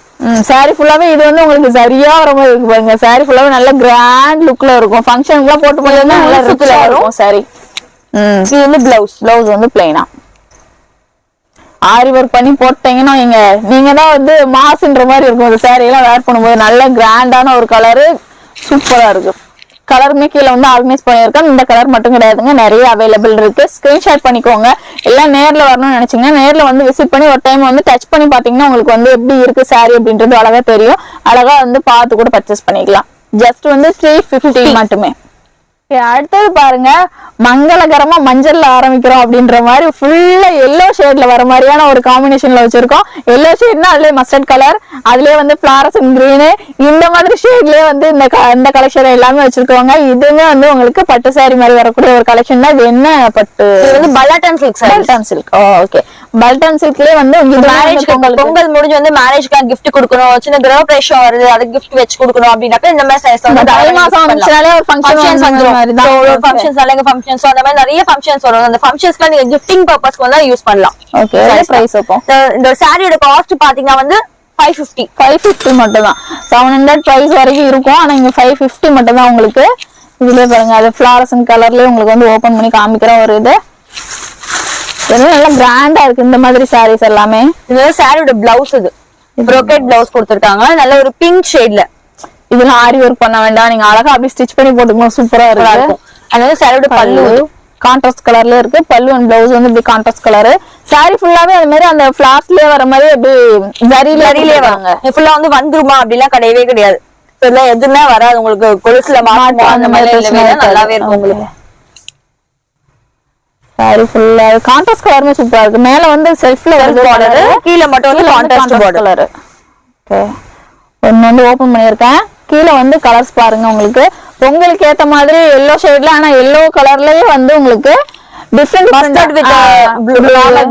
Speaker 1: சாரி ஃபுல்லாவே இது வந்து உங்களுக்கு சரியா வர மாதிரி இருக்கு பாருங்க. சாரி ஃபுல்லாவே நல்ல கிராண்ட் லுக்ல இருக்கும். ஃபங்க்ஷனுக்குலாம் போட்டு போனீங்கன்னா நல்ல ரிச்ல இருக்கும் சாரி.
Speaker 2: இது வந்து
Speaker 1: பிளவுஸ் வந்து பிளைனா ஆரி ஒர்க் பண்ணி போட்டீங்கன்னா நீங்க தான் வந்து மாஸ்ன்ற மாதிரி இருக்கும். அந்த சாரி எல்லாம் வேர் பண்ணும்போது நல்ல கிராண்டான ஒரு கலரு சூப்பரா இருக்கு. கலருமே கீழே வந்து ஆர்கனைஸ் பண்ணியிருக்கேன். இந்த கலர் மட்டும் கிடையாதுங்க, நிறைய அவைலபிள் இருக்கு. ஸ்கிரீன்ஷாட் பண்ணிக்கோங்க. எல்லாம் நேர்ல வரணும்னு நினைச்சீங்கன்னா நேர்ல வந்து விசிட் பண்ணி ஒரு டைம் வந்து டச் பண்ணி பாத்தீங்கன்னா உங்களுக்கு வந்து எப்படி இருக்கு சாரி அப்படின்றது அழகா தெரியும். அழகா வந்து பார்த்து கூட பர்ச்சேஸ் பண்ணிக்கலாம். ஜஸ்ட் வந்து 350 மட்டுமே. அடுத்தது பாருங்க மங்களகரமா மஞ்சள்ல ஆரம்பிக்கிறோம் அப்படின்ற மாதிரி ஃபுல்லா எல்லோ ஷேட்ல வர மாதிரியான ஒரு காம்பினேஷன்ல வச்சிருக்கோம். எல்லோ ஷேட்னா அதுலயே மஸ்டர்ட் கலர், அதுலயே வந்து பிளாரசன் கிரீனு, இந்த மாதிரி ஷேட்லயே வந்து இந்த கலெக்ஷன் எல்லாமே வச்சிருக்கோங்க. இதுவுமே வந்து உங்களுக்கு பட்டு சாரி மாதிரி வரக்கூடிய ஒரு கலெக்ஷன் தான். இது என்ன பட்டு?
Speaker 2: இது வந்து பலட்டன் சில்க்.
Speaker 1: பலட்டன் சில்க். ஓகே பல்டன் சில்க்லயே வந்து
Speaker 2: பொங்கல் முடிஞ்சு வந்து மேரேஜ்க்கு கிஃப்ட் கொடுக்கணும், சின்ன கிரக பிரவேசம் வருது அதுக்கு கிஃப்ட் வச்சு கொடுக்கணும் அப்படின்னாக்க இந்த மாதிரி சைஸ் வந்து
Speaker 1: தை மாசம் வந்துச்சுனாலே ஒரு ஃபங்க்ஷன் வந்துரும்.
Speaker 2: ஃபங்க்ஷன்ஸ் அலங்க ஃபங்க்ஷன்ஸ் அந்த மாதிரி நிறைய ஃபங்க்ஷன்ஸ் வரும். அந்த ஃபங்க்ஷன்ஸ்ல நீங்க கிஃப்டிங் பர்பஸ்க்கு வந்து யூஸ் பண்ணலாம்.
Speaker 1: ஓகே பிரைஸ் அப்போ
Speaker 2: இந்த சாரியோட காஸ்ட் பாத்தீங்கன்னா வந்து 550
Speaker 1: மட்டும் தான். 700 பிரைஸ் வரைக்கும் இருக்கும். ஆனா இங்க 550 மட்டும் தான் உங்களுக்கு. இதுலயே பாருங்க அது ஃப்ளாரசன் கலர்லயே உங்களுக்கு வந்து ஓபன் பண்ணி காமிக்கிற ஒரு இது நல்லா கிராண்டா இருக்கு. இந்த மாதிரி சாரீஸ் எல்லாமே
Speaker 2: இது சாரியோட பிளவுஸ். இது ப்ரோகேட் பிளவுஸ் கொடுத்திருக்காங்க நல்ல ஒரு பிங்க் ஷேட்ல.
Speaker 1: இதெல்லாம் ஆரி ஒர்க் பண்ண வேண்டாம், நீங்க அழகா அப்படியே ஸ்டிச் பண்ணி போட்டுக்கணும். சூப்பரா இருக்கும்.
Speaker 2: அதனால சாரியோட பல்லு
Speaker 1: கான்ட்ராஸ்ட் கலர்ல இருக்கு. பல்லு அண்ட் பிளவுஸ் வந்து இப்படி கான்ட்ராஸ்ட் கலர். சாரி ஃபுல்லாவே அது மாதிரி அந்த ஃபிளாஸ்லயே வர மாதிரி அப்படி ஜரியிலே வராங்க.
Speaker 2: ஃபுல்லா வந்து வந்துருமா அப்படிலாம் கிடையவே கிடையாது. இதெல்லாம் எதுவுமே வராது உங்களுக்கு. கொலுசுல மாட்டோம் அந்த மாதிரி நல்லாவே இருக்கும் உங்களுக்கு.
Speaker 1: சாரி ஃபுல்லா கான்ட்ராஸ்ட் கலருமே சூப்பரா இருக்கு. மேல வந்து செல்ஃப்ல வருது பார்டர்,
Speaker 2: கீழ மட்டும் வந்து கான்ட்ராஸ்ட் கலர்.
Speaker 1: ஓகே ஒன்னு வந்து ஓபன் பண்ணிருக்கேன். கீழே வந்து கலர்ஸ் பாருங்க உங்களுக்கு பொங்கலுக்கு ஏத்த மாதிரி எல்லோ ஷேட்ல. ஆனா எல்லோ கலர்லயே வந்து உங்களுக்கு different
Speaker 2: mustard with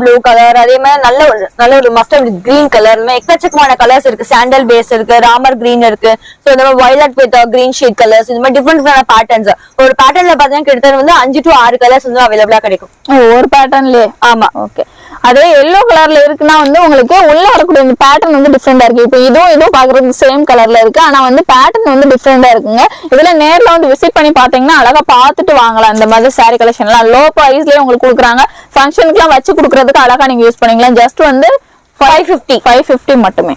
Speaker 2: blue colour, அதே மாதிரி நல்ல ஒரு மஸ்டர்ட் வித் கிரீன் கலர், எக்கச்சக்கமான கலர்ஸ் இருக்கு. சாண்டல் பேஸ் இருக்கு, ராமர் கிரீன் இருக்கு, சோ இந்த மாதிரி violet with green shade colours, இந்த மாதிரி டிஃபரெண்டான பேட்டர்ன்ஸ். ஒரு பேட்டர்ன்ல பாத்தீங்கன்னா கிட்டத்தட்ட வந்து 5 to 6 கலர்ஸ் வந்து அவைலபிளா கிடைக்கும்
Speaker 1: ஒரு பேட்டர்ன்லயே.
Speaker 2: ஆமா
Speaker 1: ஓகே. அதே எல்லோ கலர்ல இருக்குன்னா வந்து உங்களுக்கு உள்ள வரக்கூடிய இந்த பேட்டர்ன் வந்து டிஃப்ரெண்டா இருக்கு. இப்போ இதுவும் பாக்குறது சேம் கலர்ல இருக்கு, ஆனா வந்து பேட்டர்ன் வந்து டிஃப்ரெண்டா இருக்குங்க. இதுல நேர்ல வந்து விசிட் பண்ணி பாத்தீங்கன்னா அழகா பாத்துட்டு வாங்கலாம். இந்த மாதிரி சாரி கலெக்ஷன் எல்லாம் லோ பிரைஸ்லயே உங்களுக்கு கொடுக்குறாங்க. ஃபங்க்ஷனுக்கு எல்லாம் வச்சு கொடுக்கறதுக்கு அழகா நீங்க யூஸ் பண்ணிக்கலாம். ஜஸ்ட் வந்து 550 மட்டுமே.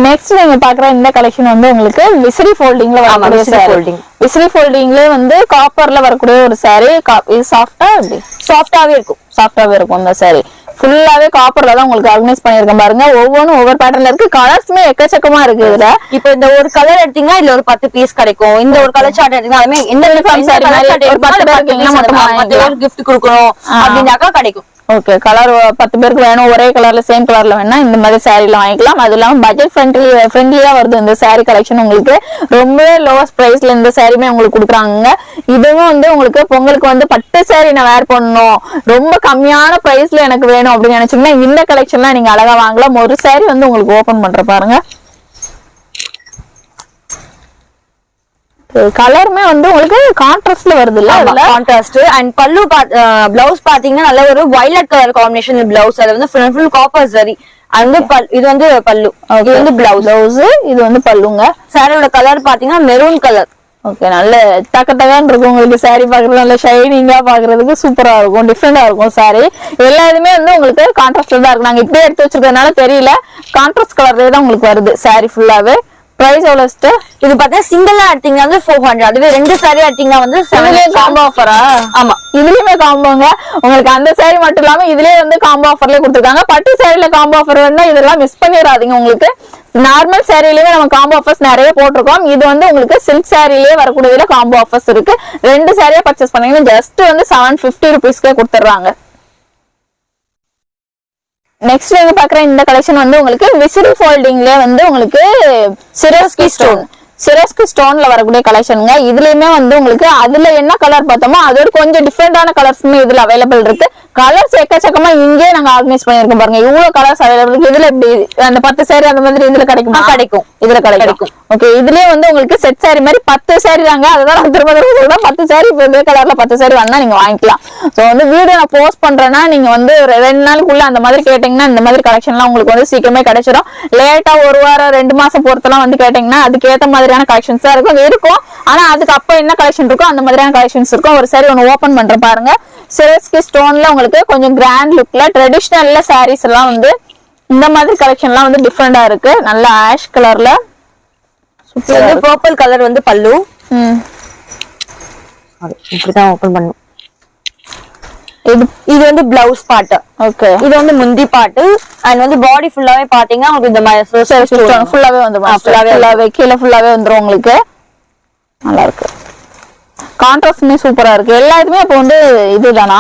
Speaker 1: நெக்ஸ்ட் நீங்க பாக்குற இந்த கலெக்ஷன் வந்து உங்களுக்கு விசிறி ஃபோல்டிங்ல வரக்கூடிய சாரி. விசிறி ஃபோல்டிங்ல வந்து காப்பர்ல வரக்கூடிய ஒரு சாரி. இது சாஃப்டாவே இருக்கும். இந்த சாரி ஃபுல்லாவே காப்பர்ல தான் உங்களுக்கு ஆர்கனைஸ் பண்ணிருக்கேன் பாருங்க. ஒவ்வொன்றும் ஒவ்வொரு பேட்டர்ன்ல இருக்கு. கலர்ஸுமே எக்கச்சக்கமா இருக்கு இதுல.
Speaker 2: இப்போ இந்த ஒரு கலர் எடுத்தீங்கன்னா இதுல ஒரு 10 பீஸ் கிடைக்கும். இந்த ஒரு கலர் சார்ட் எடுத்தீங்கன்னா அதுமே எந்த கிஃப்ட் கொடுக்கணும் அப்படின்னாக்கா கிடைக்கும்.
Speaker 1: ஓகே, கலர் 10 பேருக்கு வேணும், ஒரே கலர்ல சேம் கலர்ல வேணா இந்த மாதிரி சாரீல வாங்கிக்கலாம். அது இல்லாம பட்ஜெட் ஃப்ரெண்ட்லியா வருது இந்த சாரீ கலெக்ஷன். உங்களுக்கு ரொம்ப லோவஸ்ட் பிரைஸ்ல இந்த சாரீமே உங்களுக்கு கொடுக்குறாங்க. இதுவும் வந்து உங்களுக்கு பொங்கலுக்கு வந்து பட்டு சாரீ நான் வேர் பண்ணணும், ரொம்ப கம்மியான பிரைஸ்ல எனக்கு வேணும் அப்படின்னு நினைச்சீங்கன்னா இந்த கலெக்ஷன்லாம் நீங்க அழகா வாங்கலாம். ஒரு சாரீ வந்து உங்களுக்கு ஓபன் பண்ற பாருங்க. கலருமே வந்து உங்களுக்கு கான்ட்ராஸ்ட்ல வருது இல்ல?
Speaker 2: கான்ட்ராஸ்ட். அண்ட் பல்லு பிளவுஸ் பாத்தீங்கன்னா நல்ல ஒரு வயலட் கலர் காம்பினேஷன் பிளவுஸ். அது வந்து ஃபுல் காப்பர் சரி. இது வந்து பல்லு, இது வந்து பிளவுஸ், இது வந்து பல்லுங்க. சாரியோட கலர் பாத்தீங்கன்னா மெரூன் கலர்.
Speaker 1: ஓகே, நல்ல தக்கத்தக்கான்னு இருக்கும் உங்களுக்கு. சாரி பாக்குறது நல்ல ஷைனிங்கா பாக்குறதுக்கு சூப்பரா இருக்கும், டிஃப்ரெண்டா இருக்கும் சாரி. எல்லாருமே வந்து உங்களுக்கு கான்ட்ராஸ்ட்ல தான் இருக்கு. நாங்க இப்படியே எடுத்து வச்சிருக்கறதுனால தெரியல, கான்ட்ராஸ்ட் கலர்லயே தான் உங்களுக்கு வருது சாரி ஃபுல்லாவே. பிரைஸ் எவ்வளவு சிஸ்டர்?
Speaker 2: இது பார்த்தா சிங்கிளா எடுத்தீங்கன்னா வந்து 400. அதுவே 2 சாரி எடுத்தீங்கன்னா வந்து 700
Speaker 1: காம்போ ஆஃபரா?
Speaker 2: ஆமா,
Speaker 1: இதுலயுமே காம்போங்க உங்களுக்கு. அந்த சாரி மட்டும் இல்லாம இதுலயே வந்து காம்போ ஆஃபர்லயே கொடுத்துருக்காங்க. பட்டு சாரில காம்போ ஆஃபர் வேணா இதெல்லாம் மிஸ் பண்ணிடாதீங்க. உங்களுக்கு நார்மல் சாரிலயே நம்ம காம்போ ஆஃபர்ஸ் நிறைய போட்டிருக்கோம். இது வந்து உங்களுக்கு சில்க் சாரிலேயே வரக்கூடியதுல காம்போ ஆஃபர்ஸ் இருக்கு. 2 சாரியா பர்ச்சேஸ் பண்ணீங்கன்னா ஜஸ்ட் வந்து 750 ருபீஸ்க்கே கொடுத்துறாங்க. நெக்ஸ்ட் நீங்க பாக்குற இந்த கலெக்ஷன் வந்து உங்களுக்கு விசிறி ஃபோல்டிங்ல வந்து உங்களுக்கு சிரோஸ்கி ஸ்டோன்ல வரக்கூடிய கலெக்ஷனுங்க. இதுலயுமே வந்து உங்களுக்கு அதுல என்ன கலர் பார்த்தோமோ அதோட கொஞ்சம் டிஃப்ரெண்டான கலர்ஸுமே இதுல அவைலபிள் இருக்கு. கலர்ஸ் எக்கச்சக்கமா இங்கே நாங்க ஆர்கனைஸ் பண்ணிருக்கோம் பாருங்க. இவ்வளவு கலர்ஸ் அவைலபிள் இருக்கு. இதுல எப்படி அந்த 10 சாரி அந்த மாதிரி இதுல கிடைக்குமா?
Speaker 2: கிடைக்கும்,
Speaker 1: இதுல கிடைக்கும். ஓகே, இதுலயே வந்து உங்களுக்கு செட் சாரி மாதிரி 10 சாரி தாங்க. அதுதான் நான் திரும்ப சொல்றேன், 10 சாரி இதே கலர்ல 10 சாரி வேணா நீங்க வாங்கிக்கலாம். சோ வந்து வீடியோ நான் போஸ்ட் பண்றேன்னா நீங்க வந்து 2 நாளுக்குள்ள அந்த மாதிரி கேட்டீங்கன்னா இந்த மாதிரி கலெக்ஷன்லாம் உங்களுக்கு வந்து சீக்கிரமே கிடைச்சிடும். லேட்டா 1 வாரம் 2 மாசம் பொறுத்தெல்லாம் வந்து கேட்டீங்கன்னா அதுக்கு ஏத்த மாதிரியான கலெக்ஷன்ஸா இருக்கும். ஆனா அதுக்கு அப்ப என்ன கலெக்ஷன் இருக்கோ அந்த மாதிரியான கலெக்ஷன்ஸ் இருக்கும். ஒரு சாரி ஒன்னு ஓபன் பண்ற பாருங்க. சிரோஸ்கி ஸ்டோன்ல உங்களுக்கு கொஞ்சம் கிராண்ட் லுக்ல ட்ரெடிஷனல்ல சாரீஸ் எல்லாம் வந்து இந்த மாதிரி கலெக்ஷன்லாம் வந்து டிஃப்ரெண்டா இருக்கு. நல்ல ஆஷ் கலர்ல
Speaker 2: சூப்பர். பர்பிள் கலர் வந்து பல்லு. இப்படிதான் ஓபன் பண்ணும். இது வந்து பிளவுஸ் பார்ட்.
Speaker 1: ஓகே, இது வந்து முந்தி பாட்டு.
Speaker 2: அண்ட் வந்து பாடி ஃபுல்லாவே பாத்தீங்கன்னா உங்களுக்கு இந்த மாதிரி
Speaker 1: ஃபுல்லாவே வந்துரும். ஃபுல்லாவே கீழ ஃபுல்லாவே வந்துரும் உங்களுக்கு. நல்லா இருக்கு. கான்ட்ராஸ்ட்மே சூப்பரா இருக்கு. எல்லாத்துமே அப்ப வந்து இதுதானா?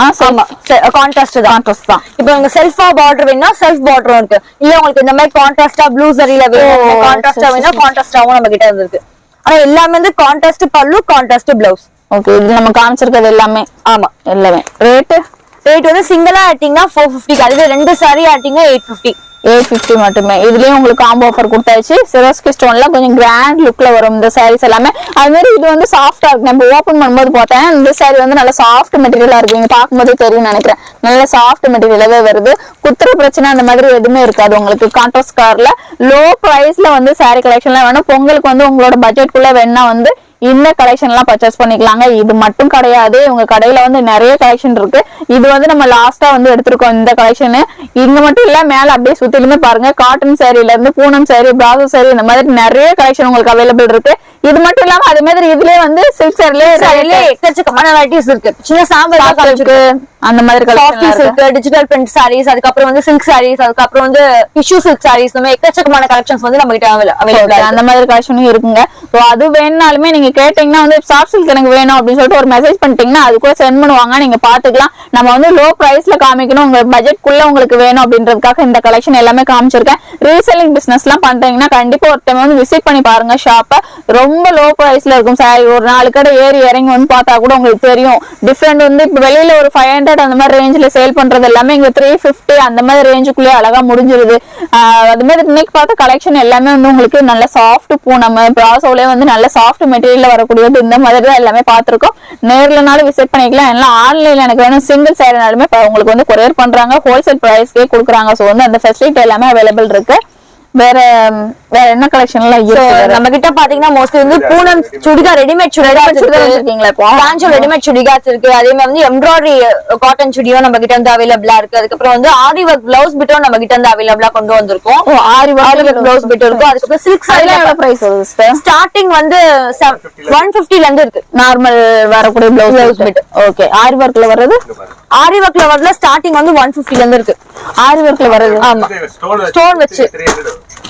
Speaker 2: கான்ட்ராஸ்ட் தான். இப்போ உங்க செல்ஃபா பார்டர் வேணும்னா செல்ஃப் பார்டரும் இருக்கு. இல்ல உங்களுக்கு இந்த மாதிரி கான்ட்ராஸ்டா ப்ளூ சரியில வேணும், கான்ட்ராஸ்டா வேணும்னா கான்ட்ராஸ்டாவும் நம்ம கிட்ட இருக்கு. ஆனா எல்லாமே வந்து கான்ட்ராஸ்ட் பல்லு, கான்ட்ராஸ்ட் பிளவுஸ்.
Speaker 1: ஓகே, இது நம்ம காமிச்சிருக்கிறது எல்லாமே.
Speaker 2: ஆமா,
Speaker 1: எல்லாமே. ரேட்
Speaker 2: வந்து சிங்கிளா எடுத்தீங்கன்னா 450, அதுவே 2 சாரி எடுத்தீங்கன்னா 850
Speaker 1: மட்டுமே. இதுலயும் உங்களுக்கு காம்போ ஆஃபர் கொடுத்தாச்சு. சிரோஸ்கி ஸ்டோன்ல கொஞ்சம் கிராண்ட் லுக்ல வரும் இந்த சாரீஸ் எல்லாமே. அது மாதிரி இது வந்து சாஃப்டா இருக்கு. நம்ம ஓபன் பண்ணும்போது பார்த்தேன் இந்த சாரி வந்து நல்ல சாஃப்ட் மெட்டீரியலா இருக்கு. நீங்க பார்க்கும்போது தெரியும் நினைக்கிறேன். நல்ல சாஃப்ட் மெட்டீரியலாவே வருது. குத்துற பிரச்சனை அந்த மாதிரி எதுவுமே இருக்காது உங்களுக்கு. கான்ட்ராஸ்ட் கலர்ல லோ பிரைஸ்ல வந்து சாரி கலெக்ஷன்லாம் வேணும். பொங்கலுக்கு வந்து உங்களோட பட்ஜெட்குள்ள வேணா வந்து இந்த கலெக்ஷன் எல்லாம் பர்ச்சேஸ் பண்ணிக்கலாங்க. இது மட்டும் கிடையாது, உங்க கடையில வந்து நிறைய கலெக்ஷன் இருக்கு. இது வந்து நம்ம லாஸ்டா வந்து எடுத்திருக்கோம் இந்த கலெக்ஷன். இங்க மட்டும் இல்ல, மேல அப்படியே சுத்திலுமே பாருங்க. காட்டன் சாரில இருந்து பூனம் சாரி, பிராசோ சாரி, இந்த மாதிரி நிறைய கலெக்ஷன் உங்களுக்கு அவைலபிள் இருக்கு. இது மட்டும் இல்லாம அதே மாதிரி இதுலயே வந்து சில்க் சாரிலே
Speaker 2: எக்கச்சக்கமான வெரைட்டிஸ் இருக்கு. சின்ன சாம்பிள்
Speaker 1: இருக்கு. அந்த மாதிரி
Speaker 2: கலெக்ஷன்ஸ் இருக்கு. டிஜிட்டல் பிரிண்ட் சாரீஸ், அதுக்கப்புறம் வந்து சில்க் சாரீஸ், அதுக்கப்புறம் வந்து டிஷ்யூ சில்க் சாரீஸ், நம்ம எக்கச்சக்கமான கலெக்ஷன்ஸ் வந்து நம்ம கிட்ட அவைலபிள்.
Speaker 1: அந்த மாதிரி கலெக்ஷனும் இருக்குங்க. சோ அது வேணாலுமே நீங்க கேட்டீங்கன்னா வந்து சாஃப்ட் சில்க் எனக்கு வேணும் அப்படின்னு சொல்லிட்டு ஒரு மெசேஜ் பண்ணிட்டீங்கன்னா அது கூட சென்ட் பண்ணுவாங்க. நீங்க பாத்துக்கலாம். நம்ம வந்து லோ பிரைஸ்ல காமிக்கணும், உங்க பட்ஜெட்குள்ள உங்களுக்கு வேணும் அப்படின்றதுக்காக இந்த கலெக்ஷன் எல்லாமே காமிச்சிருக்கேன். ரீசெல்லிங் பிசினஸ் எல்லாம் பண்றீங்கன்னா கண்டிப்பா ஒரு டைம் வந்து விசிட் பண்ணி பாருங்க ஷாப்பை. ரொம்ப லோ பிரைஸ்ல இருக்கும் சாரி. ஒரு 4 கடை ஏறி இறங்கி வந்து பார்த்தா கூட உங்களுக்கு தெரியும் டிஃப்ரெண்ட். வந்து இப்ப வெளியில ஒரு 500 அந்த மாதிரி ரேஞ்சில சேல் பண்றது எல்லாமே இங்க 350 அந்த மாதிரி ரேஞ்சுக்குள்ளேயே அழகா முடிஞ்சிருது. அது மாதிரி இன்னைக்கு பார்த்த கலெக்ஷன் எல்லாமே வந்து உங்களுக்கு நல்ல சாஃப்ட் பூனம், பிராசோலயே வந்து நல்ல சாஃப்ட் மெட்டீரியல் வரக்கூடியது இந்த மாதிரி தான் எல்லாமே பார்த்திருக்கோம். நேர்லனாலும் விசிட் பண்ணிக்கலாம். எல்லாம் ஆன்லைன்ல எனக்கு வேணும் சிங்கிள் சாரினாலுமே உங்களுக்கு வந்து கொரியர் பண்றாங்க. ஹோல்சேல் பிரைஸ்க்கே கொடுக்குறாங்க. ஸோ வந்து அந்த ஃபெசிலிட்டி எல்லாமே அவைலபிள் இருக்கு. வேற வேற என்ன கலெக்ஷன் எல்லாம் இருக்கு
Speaker 2: நம்ம கிட்ட பாத்தீங்கன்னா மோஸ்ட்லி வந்து பூனம் சுடிதார், ரெடிமேட் சுடிதார்
Speaker 1: வச்சிருக்கீங்களா இப்போ?
Speaker 2: பிரான்ச்சோ ரெடிமேட் சுடிதார்ஸ் இருக்கு. அதே மாதிரி வந்து எம்ப்ராய்டரி காட்டன் சுடியும் நம்ம கிட்ட வந்து அவைலபிளா இருக்கு. அதுக்கப்புறம் வந்து ஆரி ஒர்க் பிளவுஸ் பிட்டும் நம்ம கிட்ட வந்து அவைலபிளா கொண்டு வந்திருக்கோம்.
Speaker 1: ஆரி ஒர்க்
Speaker 2: பிளவுஸ் பிட் இருக்கும். அதுக்கப்புறம் சில்க்
Speaker 1: அதெல்லாம்
Speaker 2: சாரி
Speaker 1: எவ்வளவு பிரைஸ் வருது சிஸ்டர்?
Speaker 2: ஸ்டார்டிங் வந்து 150 ல இருந்து இருக்கு.
Speaker 1: நார்மல் வரக்கூடிய பிளவுஸ் பிட். ஓகே. ஆரி ஒர்க்ல வர்றது?
Speaker 2: ஆரி ஒர்க்ல வரதுல ஸ்டார்டிங் வந்து 150 ல இருந்து இருக்கு.
Speaker 1: ஆரி ஒர்க்ல வர்றது?
Speaker 2: ஆமா. ஸ்டோன் வச்சு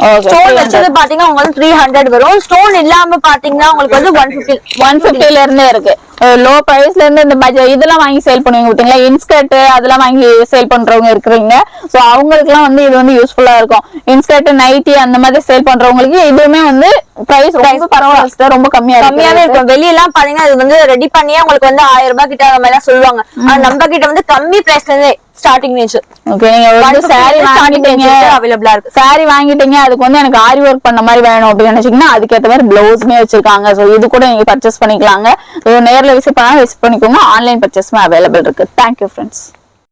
Speaker 1: ஓகே.
Speaker 2: ஸ்டோன் வச்சது பாத்தீங்கன்னா உங்களுக்கு 300 வரும். ஸ்டோன் இல்லாம பாத்தீங்கன்னா உங்களுக்கு வந்து
Speaker 1: 150 ல இருந்தே இருக்கு. லோ பிரைஸ்ல இருந்து இந்த பட்ஜெட் இதெல்லாம் வாங்கி சேல் பண்ணுவீங்க பாத்தீங்களா, இன்ஸ்கர்ட் அதெல்லாம் வாங்கி சேல் பண்றவங்க இருக்கிறீங்க. சோ அவங்களுக்கு எல்லாம் வந்து இது வந்து யூஸ்ஃபுல்லா இருக்கும். இன்ஸ்கர்ட், நைட்டி அந்த மாதிரி சேல் பண்றவங்களுக்கு இதுவுமே வந்து பிரைஸ் ரொம்ப பரவாயில்ல, ரொம்ப
Speaker 2: கம்மியாவே இருக்கும். வெளியெல்லாம் பாத்தீங்கன்னா இது வந்து ரெடி பண்ணியே உங்களுக்கு வந்து 1000 ரூபாய் கிட்ட அந்த மாதிரி சொல்லுவாங்க. ஆனா நம்ம கிட்ட வந்து கம்மி பிரைஸ்ல இருந்தே ஸ்டார்டிங் ரேஞ்ச்.
Speaker 1: ஓகே. நீங்க ஒரு saree வாங்கிட்டீங்க,
Speaker 2: அவைலபிளா இருக்கு.
Speaker 1: saree வாங்கிட்டீங்க, அதுக்கு வந்து எனக்கு ஆரி ஒர்க் பண்ண மாதிரி வேணும் அப்படின்னு நினைச்சீங்கன்னா அதுக்கேற்ற மாதிரி பிளவுஸ்மே வச்சிருக்காங்க. சோ இது கூட நீங்க பர்ச்சேஸ் பண்ணிக்கலாங்க. நேர்ல விசிட் பண்ணா விசிட் பண்ணிக்கோங்க. ஆன்லைன் பர்ச்சேஸ்மே அவைலபிள் இருக்கு. Thank you friends.